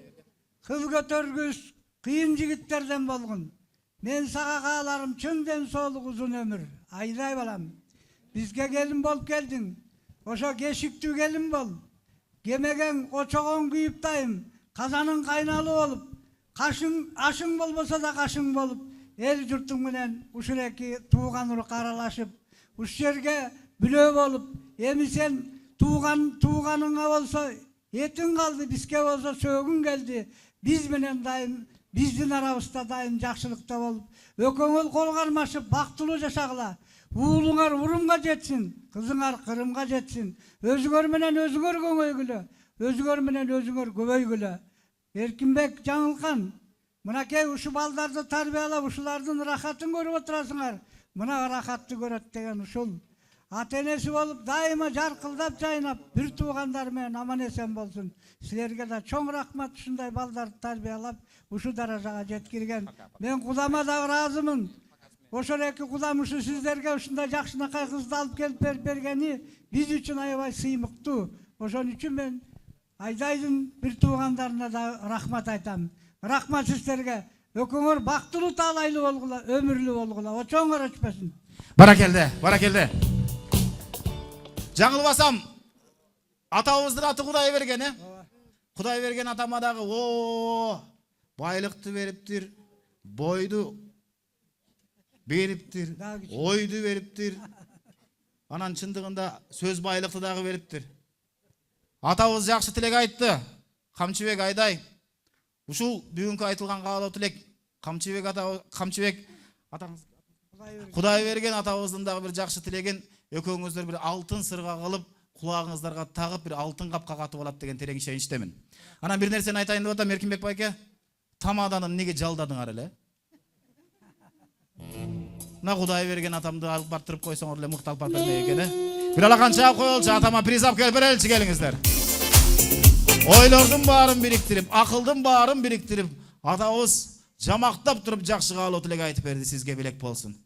кыз көтөргүс, кыйын жигиттерден болгон. Мен сага кааларым чынден соолук узун өмүр. Айдай балам. Бизге келин болуп келдиң. Ошо кешиктүү келин бол. Кемеген очогон күйүптайым. Казанын кайналы болуп, ашың болбосо да кашың болуп, эл журтуң менен ушуреки тууган урук аралашып, уш жерге бүлөө болуп, эми сен туғаныңа болса етің қалды, бізге болса сөгін келді. Біз менен дайым, біздің арабызда дайым жақшылықта болып, өкөңөл қол қармашып, бақтылы жашағыла. Уылыңар урумға жетсін, қызыңар қырымға жетсін. Өзіңөр менен өзіңөр көңөйгүлө, өзіңөр менен өзіңөр көбөйгүлө. Эркинбек Жаңылхан, мынакей ушу балдарды тарбиялап, ушулардын рахатын көрүп отурасыңар. Мына рахатты көрөт деген ушул. Ата-энеси болуп, дайыма жаркылдап жайнап, бир туугандар менен аман эсен болсун. Силерге да чоң рахмат, ушундай балдарды тарбиялап, ушу даражага жеткирген. Мен Кудама да ыраазымын. ошол эки кудам ушу сиздерге ушундай жакшынакай кызды алып келип бергени биз үчүн аябай сыймыктуу. Ошон үчүн мен Айдайдын бир туугандарына да рахмат айтам. Рахмат сиздерге. Өкөңөр бактылуу таалайлуу болгула, өмүрлүү болгула, очоңор өчпөсүн. Баракелде. Жаңылбасам, атабыздын аты Кудай берген, Кудай берген атама дагы байлыкты бериптир, бойду бериптир, ойду бериптир. Анан чындыгында сөз байлыкты дагы бериптир. Атабыз жакшы тилек айтты. Камчыбек Айдай. Ушул бүгүнкү айтылган каалоо тилек Камчыбек атаңыз Кудай берген атабыздын дагы бир жакшы тилегин экөөңүздөр бир алтын сырга кылып, кулагыңыздарга тагып бир алтын капка катып алат деген терең ишеничтемин. Анан бир нерсени айтайын деп атам, Эркинбек байке. Тамаданы неге жалдадыңар эле? Мына Кудай берген атамды алып бартырып койсоңор эле мыкты алып барып бермек экен, Бир алаканча алып коелучу, атама приз алып келип береличи, келиңиздер. Ойлордун баарын бириктирип, акылдын баарын бириктирип, атабыз жамактап туруп жакшы каалоо тилек айтып берди, сизге белек болсун.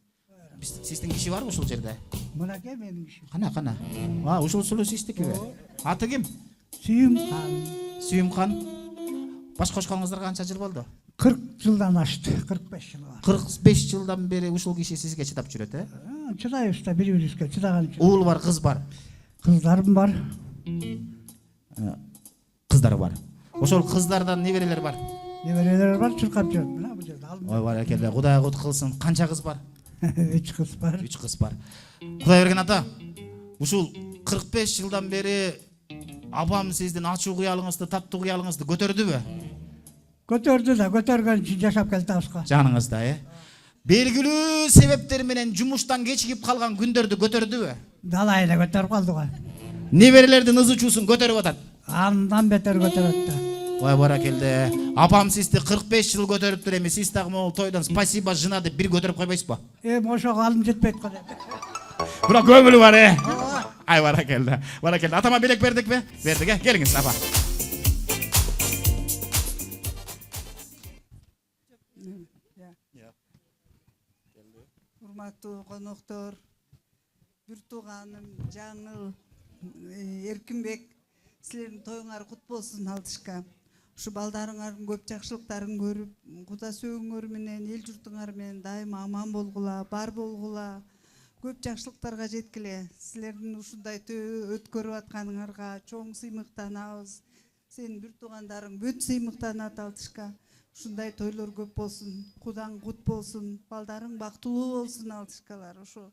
Сиздин киши барбы ушул жерде? Мынакей менин кишим. Кана. Ушул сиздикиби? Аты ким? Сүйүмкан. Баш кошконуңуздар канча жыл болду? 40 жылдан ашты, 45 жыл бар. 45 жылдан бери ушул киши сизге чыдап жүрөт, Чыдайбыз да, бири-бирибизге чыдаган үчүн. Уул бар, кыз бар? Кыздарым бар. Кыздары бар. Ошол кыздардан неберелер бар? Неберелер бар, чуркап жүрөт. Мына бул жерде алып. Ой, баракелде. Кудай кут кылсын. Канча кыз бар? 3 кыз бар. 3 кыз бар. Кудай берген ата, ушул 45 жылдан бери апам сиздин ачуу кыялыңызды, таттуу кыялыңызды көтөрдүбү? Көтөрдү да, көтөргөн үчүн жашап келатабызга. Жаныңызда, Белгилүү себептер менен жумуштан кечигип калган күндөрдү көтөрдүбү? Далай эле көтөрүп калды го. Неберелердин ызы-чуусун көтөрүп атат. Андан бетер көтөрөт да. Ой, баракелде. Апам сизди 45 жыл көтөрүптүр эми, сиз дагы могул тойдон спасибо жына деп бир көтөрүп койбойсузбу? Ошого алым жетпейт го деп. Бирок көңүлү бар, Ай, баракелде. Атама белек бердикпи? Бердик, келиңиз, апа. Урматтуу коноктор, бир тууганым Жаңыл, Эркинбек, силердин тоюңар кут болсун Алтышка. Ушу балдарыңардын көп жакшылыктарын көрүп, Куда сөөгүңөр менен, эл журтуңар менен дайыма аман болгула, бар болгула, көп жакшылыктарга жеткиле. Силердин ушундай өткөрүп атканыңарга чоң сыймыктанабыз. Сенин бир туугандарың бүт сыймыктанат Алтышка. Ушундай тойлор көп болсун, Кудаң кут болсун, балдарың бактылуу болсун Алтышкалар. Ошо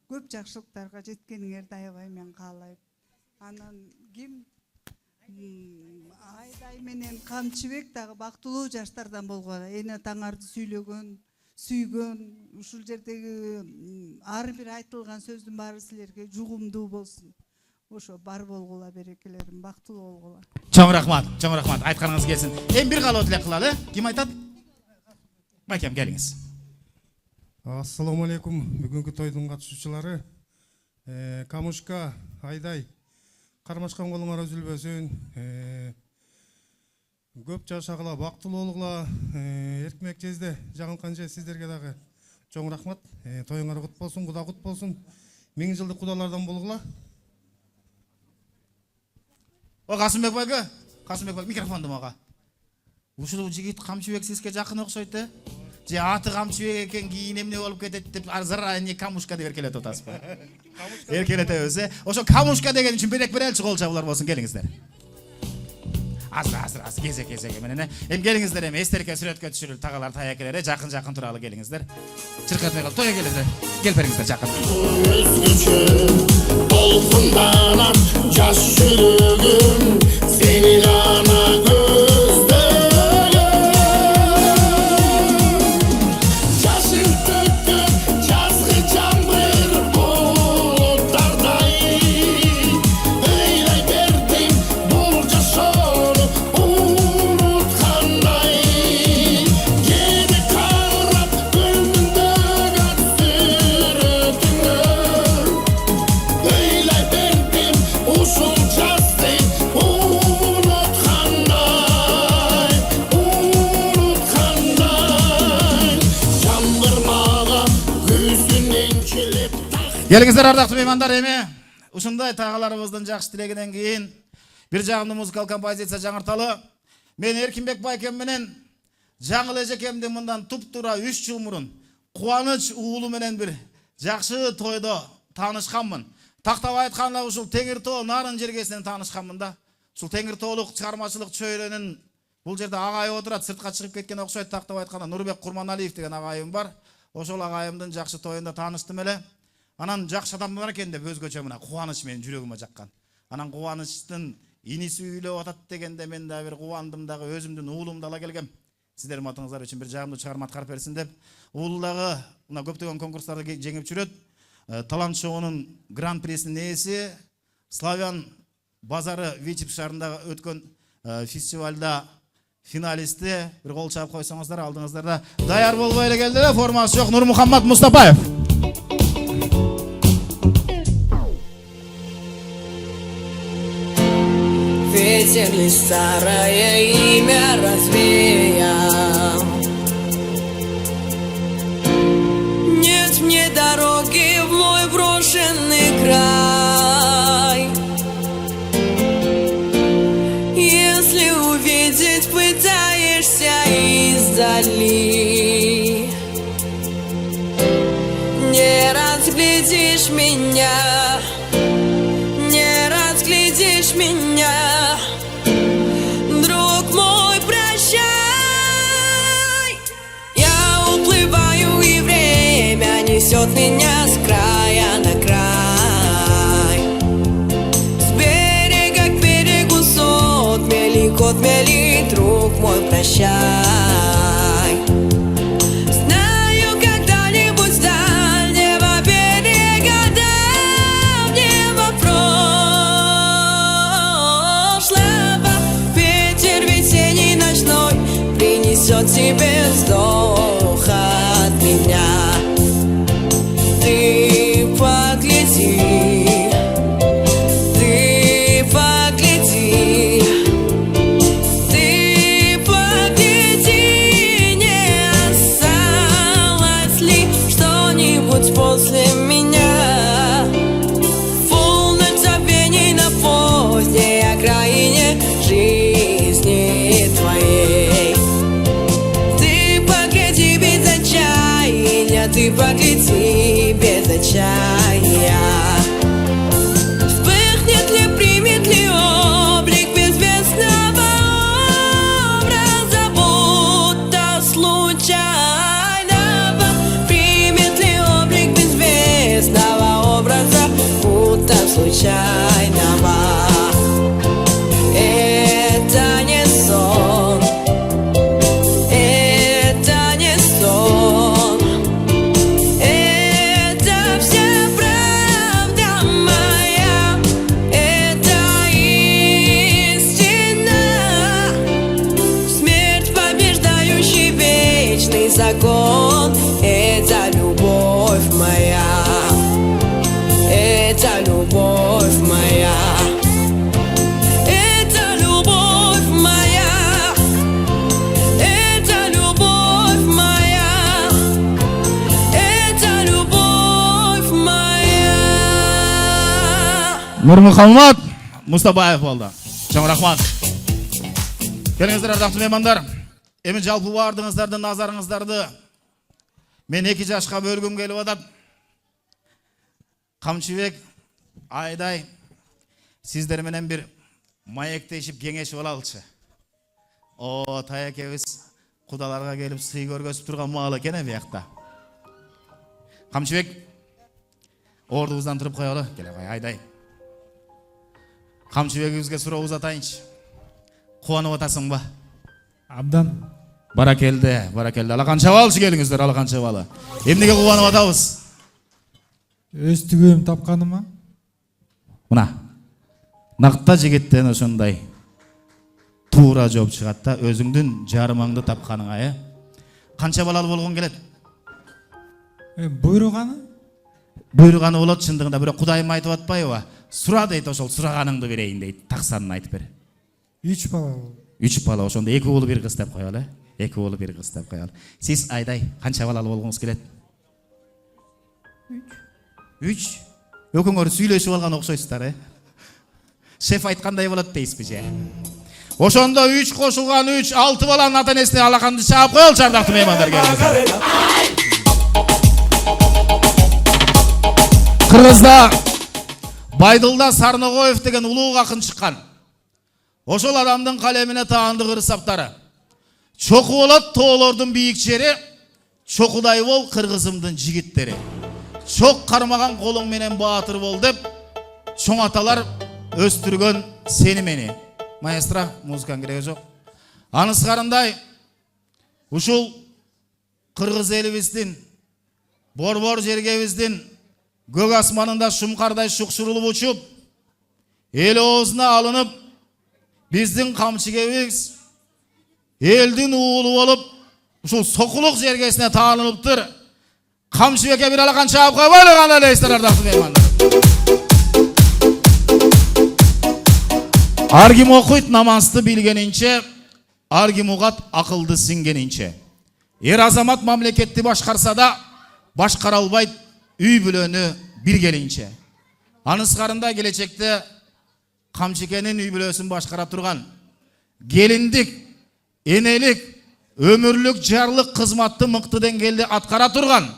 көп жакшылыктарга жеткениңерди аябай мен каалайм. Анан ким Айдай менен Камчыбек дагы бактылуу жаштардан болгула. Эне таңарды сүйгөн, ушул жердеги ар бир айтылган сөздүн баары силерге жугумдуу болсун. Ошо бар болгула, берекелерим, бактылуу болгула. Чоң рахмат. Айтканыңыз келсин. Эми бир каалоо тилек кылалы. Ким айтат? Байкем, келиңиз. Ассаламу алейкум, бүгүнкү тойдун катышуучулары. Камушка, Айдай, кармашкан колуңар үзүлбөсүн. Көп жашагыла, бактылуу болгула. Эркинбек жезде, Жаңылкан же сиздерге дагы чоң рахмат. Тоюңар кут болсун, Куда кут болсун. 1000 жылдык кудалардан болгула. Касымбек байке, микрофонду мага. Ушул жигит Камчыбек сизге жакын окшойт, Же аты Камчыбек экен, кийин эмне болуп кетет деп заранее Камушка деп эркелетип атасызбы? Эркелетебиз, Ошо Камушка деген үчүн белек береличи, кол чабуулар болсун, келиңиздер. Азыр кезек менен. Эми келиңиздер, эми эстерке сүрөткө түшүрүлүп, тагалар таякелер, жакын туралы келиңиздер. Чыркатмай калып, тойго келиңиздер. Кел бериңиздер жакын. Толкунданат жаш жүрөгүм, сени гана көздөгөн. Жашың төктөп, жазгы жамбыр булуттардай. Ыйлай бердим бул жашоону уnutkандай. Кени карап көңүлдөгөн сүрөтүңө. Ыйлай бердим ушул жазды Келиңиздер ардактуу меймандар, эми ушундай таагаларыбыздын жакшы тилегинен кийин бир жагымды музыкалык композиция жаңырталы. Мен Эркинбек байкем менен жаңыл эжекемдин мындан туп-тура 3 жыл мурун Кубаныч уулу менен бир жакшы тойдо таанышканмын. Тактап айтканда ушул Теңир Тоо Нарын жергесинен таанышканмын да. Ушул Теңир Тоолук чыгармачылык чөйрөнүн бул жерде агайы отурат, сыртка чыгып кеткен окшойт. Тактап айтканда Нурбек Курманалиев деген агайым бар. Ошол агайымдын жакшы тоюнда тааныштым эле. Анан жакшы адам бар экен деп өзгөчө мына кубаныч менин жүрөгүмө жаккан. Анан Кубанычтын иниси үйлөп атат дегенде мен да бир кубандым дагы, өзүмдүн уулумду ала келгем. Сиздердин матыңыздар үчүн бир жагымдуу чыгарма аткарып берсин деп. Уулу дагы мына көптөгөн конкурстарда жеңип жүрөт. Талант шоунун гран-присинин ээси, Славян базары Вичип шаарында өткөн фестивалда финалисти. Бир кол чаап койсоңуздар, алдыңыздарда даяр болбой эле келди эле, формасы жок Нурмухаммад Мустапаев. Ветер лишь старое имя развеял. Нет мне дороги в мой брошенный край. Если увидеть пытаешься издали, не разглядишь меня, не разглядишь меня, друг мой, прощай. Я уплываю, и время несет меня с края на край, с берега к берегу, с отмели к отмели, друг мой, прощай. Знаю, когда-нибудь с дальнего берега, давнего прошлого, ветер весенний ночной принесет тебе вздох от меня. Ты погляди, ты погляди, ты погляди, не осталось ли что-нибудь после меня? Волны забвений на поздней окраине жизни твоей. Ты погляди без отчаяния, ты погляди без отчаяния. Вспыхнет ли, примет ли облик безвестного образа, будто случайного? Примет ли облик безвестного образа, будто случайного? Это не сон, это не сон, это вся правда моя, это истина. Смерть побеждающий вечный закон, это любовь моя, это любовь моя. Это любовь моя, это любовь моя, это любовь моя. Нурмухаммад Мустапаев болду. Чоң рахмат. Келиңиздер ардактуу меймандар. Эми жалпы баардыгыңыздардын назарыңыздарды мен 2 жашка бөлгүм келип атат. Камчыбек, Айдай, сиздер менен бир маектешип кеңешип алалычы. О, таякебиз кудаларга келип сый көргөзүп турган маал экен биякта. Камчыбек, ордубуздан туруп коелу. Келе кой, Айдай. Камчыбегибизге суроо узатайынчы. Кубанып атасыңбы? Абдан. Баракелде, баракелде. Алакан чабалчы келиңиздер, алакан чабалы. Эмнеге кубанып атабыз? Өз түгөм тапканыма. Мына, накта жигиттен ошондой туура жооп чыгат да, өзүңдүн жарымаңды тапканыңа, Канча балалы болгон келет? Буйруганы? Буйруганы болот чындыгында, бирок Кудайым айтып атпайбы? Сура дейт, ошол сураганыңды берейин дейт. Таксанын айтып бер. 3 бала. 3 бала, ошондо 2 уулу 1 кыз деп коелу. 2 уулу 1 кыз деп коелу. Сиз Айдай канча балалы болгоңуз келет? 3 экөөңөр сүйлөшүп алган окшойсуздар, шеф айткандай болот дейсизби же? Ошондо 3 кошулган 3 6 баланын ата энесине алаканды чаап коелучу ардактуу меймандар. Кыргызда Байдылда Сарногоев деген улуу акын чыккан. Ошол адамдын калемине таандык ырсаптары. Чоку болот тоолордун бийик жери, чокудай бол кыргызымдын жигиттери. Чок кармаган колуң менен баатыр бол деп чоң аталар өстүргөн сени мени. Маэстро, музыканын кереги жок. Анысгарындай ушул кыргыз элибиздин, борбор жергебиздин көк асманында шумкардай шукшурулуп учуп, эл оозуна алынып, биздин камчыгебиз элдин уулу болуп, ушул сокулук жергесине таанылыптыр. Камчыбекке бир алакан чаап койбойлу кандай элестер ардактуу меймандар. Ар ким окуйт намазды билгенинче, ар ким угат акылды сиңгенинче. Эр азамат мамлекетти башкарса да башкара албайт үй бүлөнү билгенинче. Анысгарында келечекте Камчыкенин үй бүлөсүн башкара турган, келиндик, энелик, өмүрлүк жарлык кызматты мыкты деңгээлде аткара турган,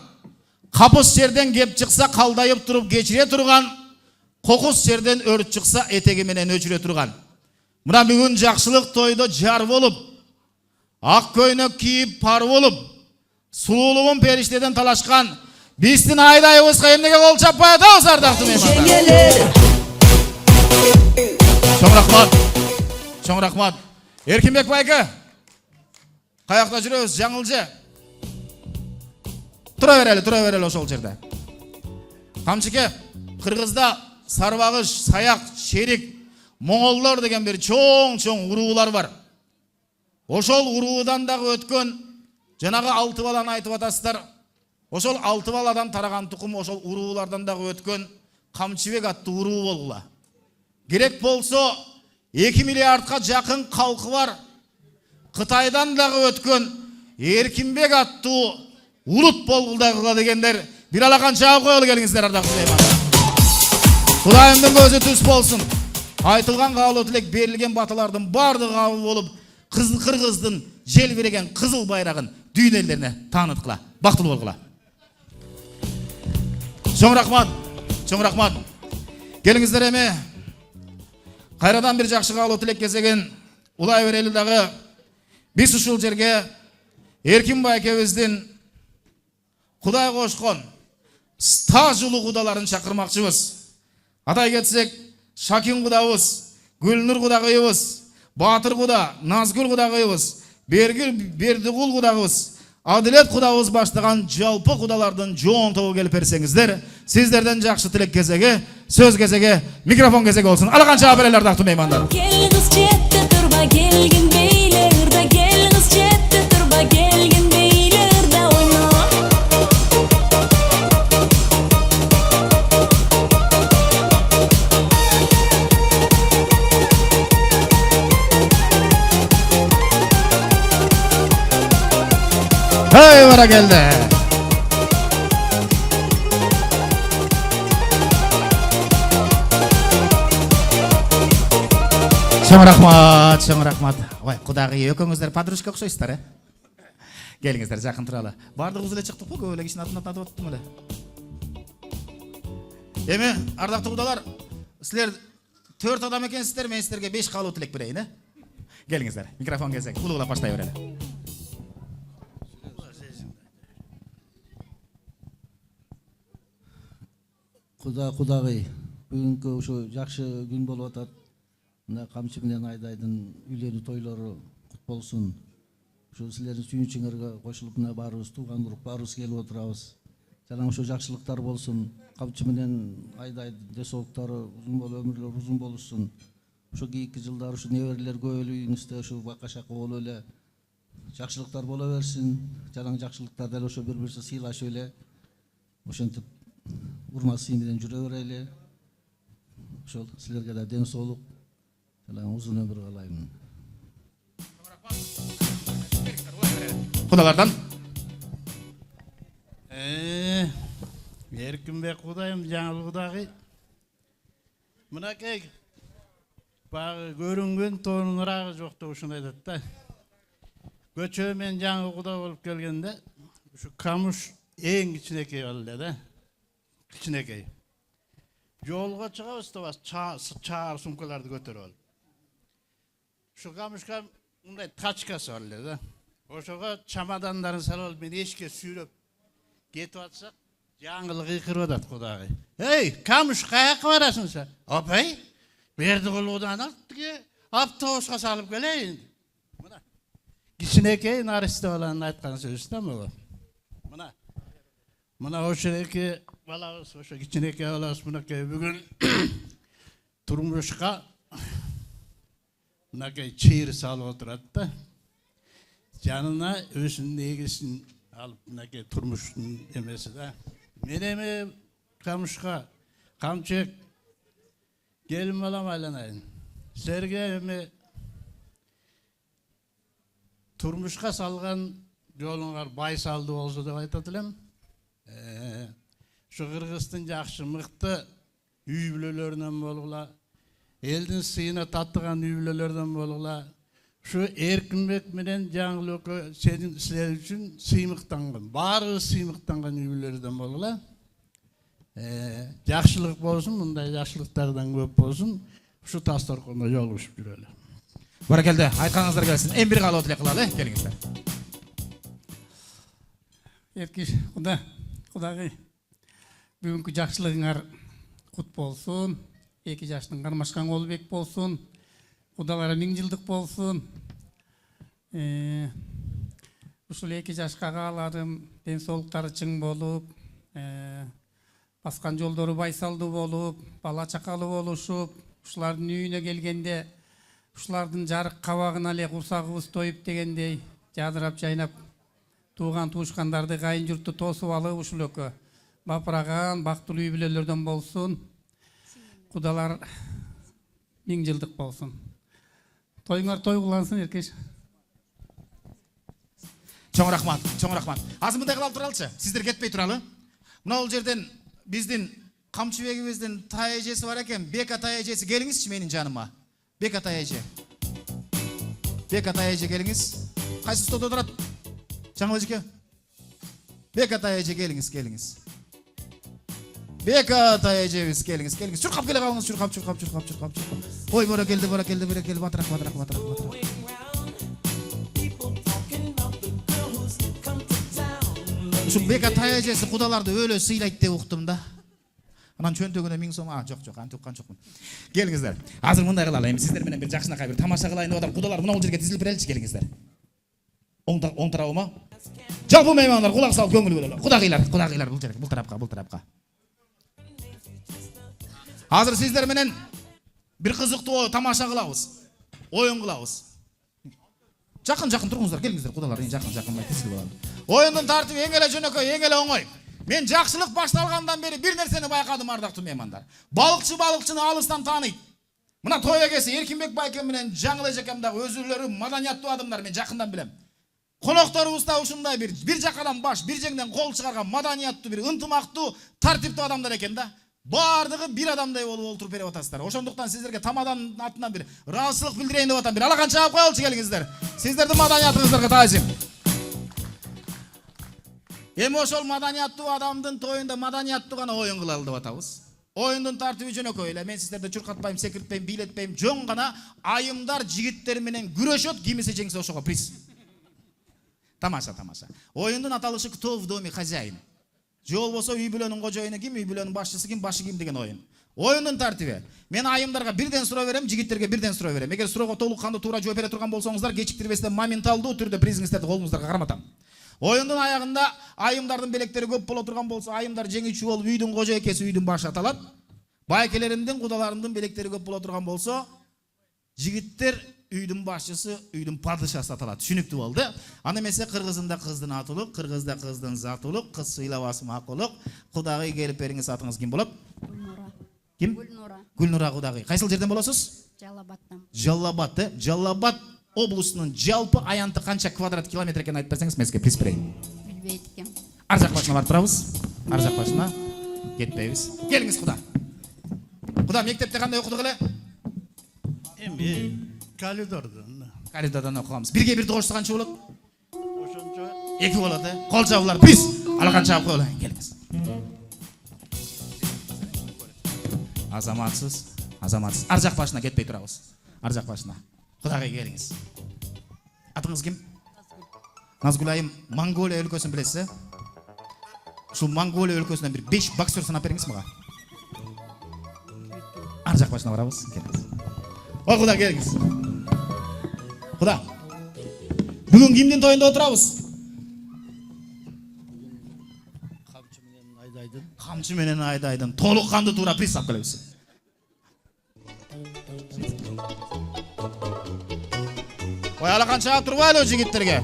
капыс жерден кеп чыкса калдайып туруп кечире турган, кокус жерден өрт чыкса этеги менен өчүрө турган. Мына бүгүн жакшылык тойдо жар болуп, ак көйнөк кийип пар болуп, сулуулугун периштеден талашкан биздин айдайыбызга эмнеге кол чаппай атабыз ардактуу меймандар. Чоң рахмат. Чоң рахмат. Эркинбек байке. Каякта жүрөбүз, жаңылжы. Тура берели ошол жерде. Камчыке, Кыргызда Сарбагыш, Саяк, Шерик, Моңолдор деген бир чоң уруулар бар. Ошол уруудан дагы өткөн жанагы 6 баланы айтып атасыздар. Ошол 6 баладан тараган тукум ошол уруулардан дагы өткөн Камчыбек аттуу уруу болгула. Керек болсо 2 миллиардка жакын калкы бар. Кытайдан дагы өткөн Эркинбек аттуу улут болгулдагыла дегендер бир алакан чаап коелу келиңиздер ардактуу меймандар. Кудайымдын көзү түз болсун. Айтылган каалоо тилек берилген баталардын бардыгы кабыл болуп, Кыргыздын желбиреген кызыл байрагын дүйнө элдерине тааныткыла, бактылуу болгула. Чоң рахмат, чоң рахмат. Келиңиздер эми кайрадан бир жакшы каалоо тилек кезеген улай берели дагы биз ушул жерге Эркин байкебиздин Кудай кошкон стаж улуу кудаларын чакырмакчыбыз. Атай кетсек, Шакин кудабыз, Гүлнур кудагыйыбыз, Батыр куда, Назгүл кудагыйыбыз, Бердигул кудагыбыз, Адилет кудабыз баштаган жалпы кудалардын жоон тобу келип берсеңиздер, сиздерден жакшы тилек кезеги, сөз кезеги, микрофон кезеги болсун. Алакан чаап берели ардактуу меймандар. Кел кыз четте турба, келгин бейлерде, кел кыз четте турба, келгин бейлерде ойно. Hey bana geldi. Чоң рахмат. Ой, кудагы экөөңүздөр подружка окшойсуздар, Келиңиздер, жакын туралы. Бардыгыбыз эле чыктык го, көп эле кишинин атын атап аттым эле. Эми, ардактуу кудалар, силер 4 адам экенсиздер, мен силерге 5 каалоо тилек берейин, Келиңиздер, микрофон кезек, улуулап баштай берели. Кудагый, бүгүнкү ушу жакшы күн болуп атат. Мына Камчы менен Айдайдын үйлөнүү тойлору кут болсун. Ушу силердин сүйүнүчүңөргө кошулуп мына баарыбыз тууган урук баарыбыз келип отурабыз. Жана ушу жакшылыктар болсун. Камчы менен Айдайдын десоолуктары узун болуп, өмүрлөрү узун болушун. Ушу кийинки жылдары ушу неберелер көбөйлүп үйүңүздө ушу бакка-шакка болуп эле жакшылыктар боло берсин. Жана жакшылыктар деле ошо бири-бирибизди сыйлашып эле ошентип урмат сый менен жүрө берели. Ошол силерге да ден соолук, узун өмүр каалайм. Кудалардан Эркинбек Кудайым, жаңыл Кудагый. Мынакей бағы көрінген тонын ырағы жоқты ушун айтат да. Көчө мен жаңы Куда болуп келгенде, ушу камыш эң кичинекей эле да. Кичинекей. Жолго чыгабыз да чаар сумкаларды көтөрүп алып. Ушу камышка мындай тачкасы бар эле да. Ошого чамадандарын салып алып мен эшикке сүйрөп кетип атсак, жаңыл кыйкырып атат Кудагый. Эй, камыш каяка барасың сен? Апай, Бердикулудан ал, тиги автобуска салып келейин. Мына кичинекей наристе баланын айткан сөзү да могу. Мына ошо эки балабыз, ошо кичинекей балабыз мынакей бүгүн турмушка мынакей чыйыр салып отурат да. Жанына өзүнүн эгесин алып мынакей турмуштун эмеси да. Мен эми камышка камчек келин балам айланайын. Силерге эми турмушка салган жолуңар байсалдуу болсо деп айтат элем. Şu Kırgızстын жакшы мыкты үй бүлөлөрүнөн болгула, элдин сыйына таттыган үй бүлөлөрдөн болгула. Şu Эркинбек менен Жаңыл экөө силер үчүн сыймыктанган, баары сыймыктанган үй бүлөлөрдөн болгула. Жакшылык болсун, мындай жакшылыктардан көп болсун. Şu Тасторкунда жолугушуп жүрөлү. Баракелде, айтканыңыздар келсин. Эң бир каалоо тилек кылалы, келиңиздер. Эркиш Кудагый, бүгүнкү жакшылыгыңар кут болсун, 2 жаштын кармашкан колу бек болсун, кудалары 1000 жылдык болсун. Ушул 2 жашка кааларым ден соолуктары чың болуп, баскан жолдору байсалдуу болуп, бала чакалуу болушуп, ушулардын үйүнө келгенде ушулардын жарык кабагына эле курсагыбыз тоюп дегендей жадырап жайнап тууган туушкандарды кайын журтту тосуп алып ушул экөө бапыраган бактылуу үй бүлөлөрдөн болсун. Кудалар 1000 жылдык болсун. Тоюңар той кылансын Эркеш. Чоң рахмат, чоң рахмат. Азыр мындай кылып туралычы, сиздер кетпей туралы. Мына бул жерден биздин камчыбегибиздин тай эжеси бар экен, Бека тай эжеси, келиңизчи менин жаныма. Бека тай эже. Бека тай эже келиңиз. Кайсы столдо турат? Жаңыл эжеке. Бека тай эже келиңиз. Бека тай эжебиз келиңиз. Чуркап келе калыңыз, чуркап. Ой, баракелде, батырак. Ушул Бека тай эжеси кудаларды өлө сыйлайт деп уктум да. Анан чөнтөгүнө 1000 сом, жок, антип уккан жокмун. Келиңиздер. Азыр мындай кылалы, эми сиздер менен бир жакшынакай бир тамаша кылайын деп атам. Кудалар мына бул жерге тизилип береличи, келиңиздер. Оң тарабыма. Жалпы меймандар кулак салып көңүл бөлөлү. Кудагыйлар бул жерге, бул тарапка. Азыр сиздер менен бир кызыктуу тамаша кылабыз. Оюн кылабыз. Жакын туруңуздар, келиңиздер, кудалар, жакын тизилип алалы. Оюндун тартиби эң эле жөнөкөй, эң эле оңой. Мен жакшылык башталгандан бери бир нерсени байкадым, ардактуу меймандар. Балыкчыны алыстан тааныйт. Мына той эгеси Эркинбек байке менен Жаңыл эжекем дагы өзүлөрү маданияттуу адамдар, мен жакындан билем. Конокторубузда ушундай бир жакадан баш, бир жеңден кол чыгарган маданияттуу, бир ынтымактуу, тартиптүү адамдар экен да. Бардыгы бир адамдай болуп олтуруп берип атасыздар. Ошондуктан сиздерге тамадан атынан бир ыраазычылык билдирейин деп атам. Бир алакан чаап коелучу, келиңиздер. Сиздердин маданиятыңыздарга таазим. Эми ошол маданияттуу адамдын тоюнда маданияттуу гана оюн кылалы деп атабыз. Оюндун тартиби жөнөкөй эле. Мен сиздерди чуркатпайм, секиртпейм, бийлетпейм. Жөн гана айымдар жигиттер менен күрөшөт, кимиси жеңсе ошого приз. Тамаша. Оюндун аталышы «Кто в доме хозяин?» Же болбосо үй бүлөнүн кожоюну ким, үй бүлөнүн башчысы ким, башы ким деген оюн. Оюндун тартиби. Мен айымдарга бирден суроо берем, жигиттерге бирден суроо берем. Эгер суроого толук кандуу туура жооп бере турган болсоңуздар, кечиктирбестен моменталдуу түрдө призиңиздерди колуңуздарга карматам. Оюндун аягында айымдардын белектери көп боло турган болсо, айымдар жеңүүчү болуп үйдүн кожо экеси үйдүн башы аталат. Байкелеримдин, кудаларымдын белектери көп боло турган болсо, жигиттер үйдүн башчысы, үйдүн падышасы аталат. Түшүнүктүү болду. Аны эмесе кыргызында кыздын атылык, кыргызда кыздын затылык, кыз сыйлабасы макулук. Кудагый келип бериңиз, атыңыз ким болот? Гүлнура. Ким? Гүлнура Кудагый. Кайсыл жерден болосуз? Жаллабаттан. Жаллабат, Жаллабат облусунун жалпы аянты канча квадрат километр экенин айтып берсеңиз, мен сизге приз берейин. Билбейт экем. Ар жак башына барып турабыз. Ар жак башына. кетпейбиз. Келиңиz Куда. Куда мектепте кандай окудук эле? Эми коридордон. Коридордон окуганбыз. Бирге бирди кошсо канча болот? Ошончо 2 болот, Кол жабуулар биз. Ал канча алып коелайын, келиңиз. Азаматсыз. Ар жак башына кетпей турабыз. Ар жак башына. Кудагай келиңиз. Атыңыз ким? Назгүл айым, Монголия өлкөсүн билесиз, Ушул Монголия өлкөсүнөн бир 5 боксер санап бериңиз мага. Ар жак башына барабыз, келиңиз. Ой, Куда келиңиз. Куда. Бүгүн кимдин тоюнда отурабыз? Камчы менен Айдайдын толук канды туура пристав кылабыз. Ой, ала канча турбайлы жигиттерге.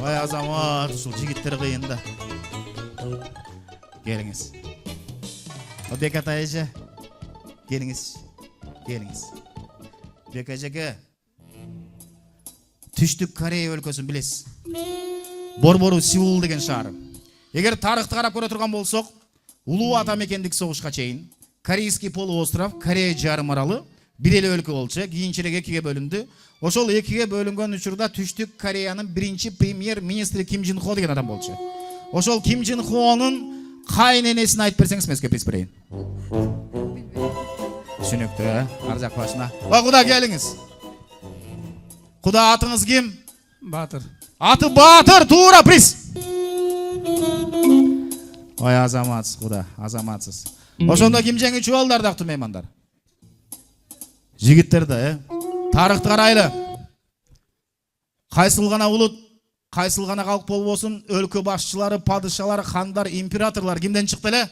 Ой, азамат, ушул жигиттер кыйын да. Келиңиз. Бекат айжа. Келиңиз. Бек айжаке. Түштүк Корея өлкөсүн билесиз. Борбору Сеул деген шаар. Эгер тарыхты карап көрө турган болсок, улуу ата мекендик согушка чейин Корейский полуостров, Корея жарым аралы бир эле өлкө болчу, кийинчерээк экиге бөлүндү. Ошол экиге бөлүнгөн учурда Түштүк Кореянын биринчи премьер-министри Ким Чен Хо деген адам болчу. Ошол Ким Чен Хонун кайненесин айтып берсеңиз мезге приз берейин. Түшүнүктүү, ар жак башына. Ой, Куда келиңиз. Куда атыңыз ким? Батыр. Аты Батыр, туура приз. Ой, азаматсыз Куда, азаматсыз. Ошондо ким жеңүүчү болду, ардактуу меймандар? Жигиттер да, тарыхты карайлы. Кайсыл гана улут, кайсыл гана калк болбосун, өлкө башчылары, падышалар, хандар, императорлор кимден чыкты эле?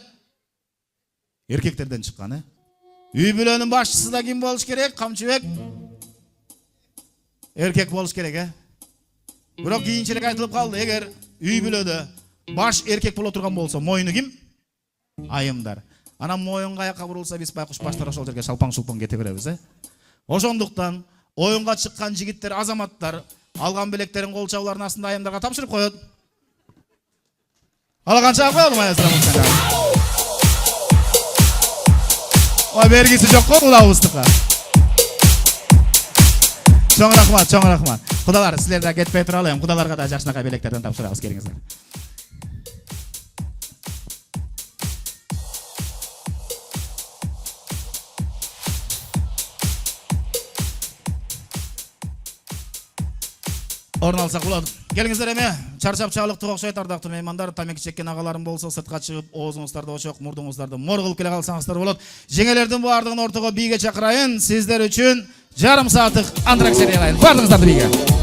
Эркектерден чыккан, Үй бүлөнүн башчысы да ким болуш керек? Камчыбек. Эркек болуш керек, Бирок кийинчерээк айтылып калды, эгер үй бүлөдө баш эркек боло турган болсо, моюну ким? Айымдар. Анан моюн каяка бурулса, биз байкуш баштар ошол жерге шалпаң-шулпаң кете беребиз, Ошондуктан оюнга чыккан жигиттер, азаматтар алган белектерин кол чабуулардын астында айымдарга тапшырып коет. Ала канча коелу маэстро муксага. Ой, бергиси жок го кулабыздыкка. Чоң рахмат. Кудалар, силер да кетпей туралы, кудаларга да жакшынакай белектерден тапшырабыз, келиңиздер. Орун алсак болот. Келиңиздер эми, чарчап чалыктык окшойт, ардактуу меймандар, тамеки чеккен агаларым болсо сыртка чыгып, оозуңуздарды очок, мурдуңуздарды мор кылып келе калсаңыздар болот. Жеңелердин баардыгын ортого бийге чакырайын. Сиздер үчүн жарым сааттык антракт сериялайын. Баардыгыңыздарды бийге.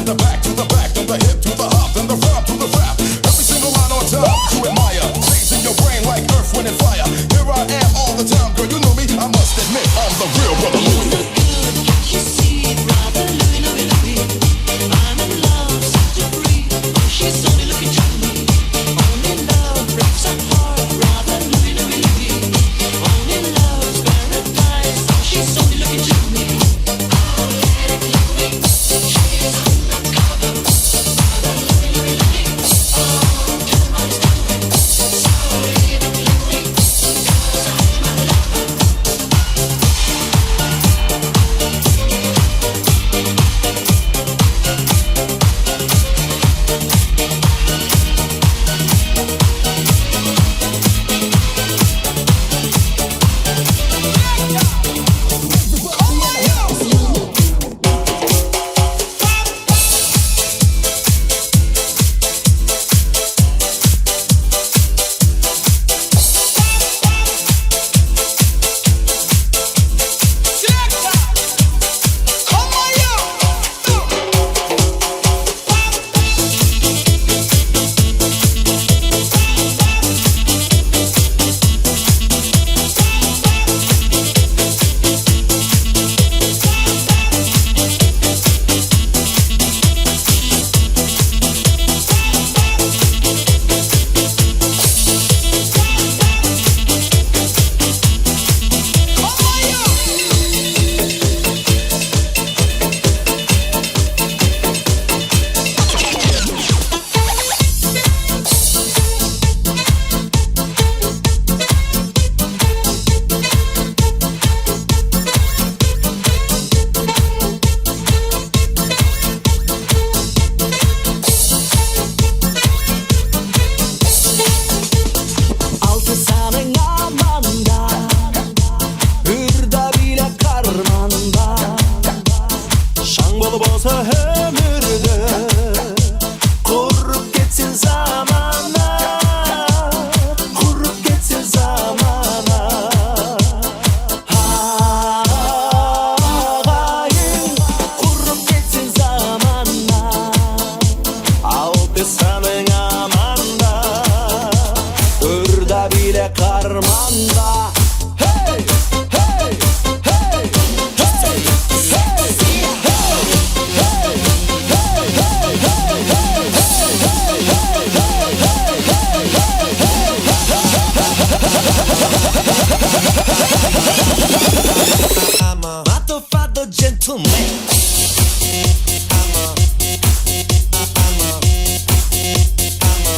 the back to the back, then the hip to the hop, then the front to the rap. Every single line on top you admire, stays in your brain like earth, wind, and fire. Here I am all the time, girl, you know me. I must admit, I'm the real brother Louie. You see, brother Louie, Louie, Louie. I'm in love, such a free. She's only looking at me. Only love breaks our heart, brother Louie, Louie, Louie. Only love's paradise. She's only looking at me. Oh, get it, Louie. She's undercover. Brother Louie, Louie, Louie. Oh, everybody's doing it. So leave it, Louie. 'Cause I'm my lover. Altı sanın amanda, ırda bile karmanda. Şang bolup olsa ömürde, kurup geçsin zamana, kurup geçsin zamana. Ağayın, kurup geçsin zamana. Altı sanın amanda, ırda bile karmanda. Hey, hey, hey, hey, hey, I'm a matto gentleman.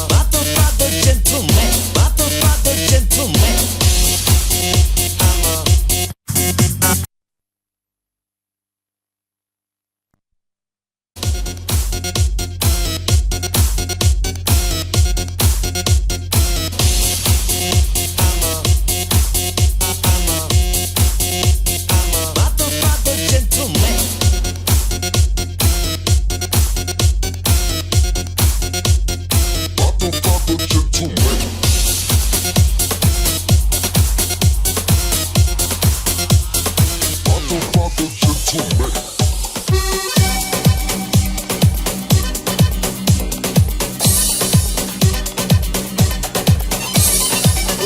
Matto gentleman. Matto gentleman. Matto gentleman.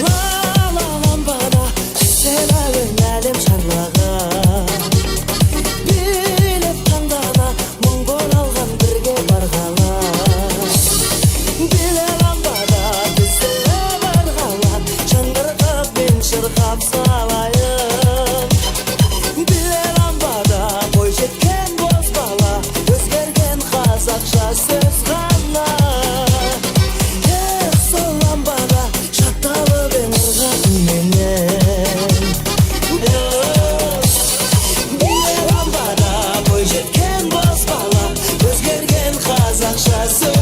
Lalalan bana severim elim şarlağa. Bilip kandana muңдон алган birge баргала. Bilelan bana bizde bargala. Çandırgap ben çırgap salayım. Bilelan bana boy жеткен боз бала. Өзгерген қазақша сөз ғана. Солан бана шатталып ыңырған менен. Bilelan bana boy жеткен боз бала. Өзгерген қазақша сөз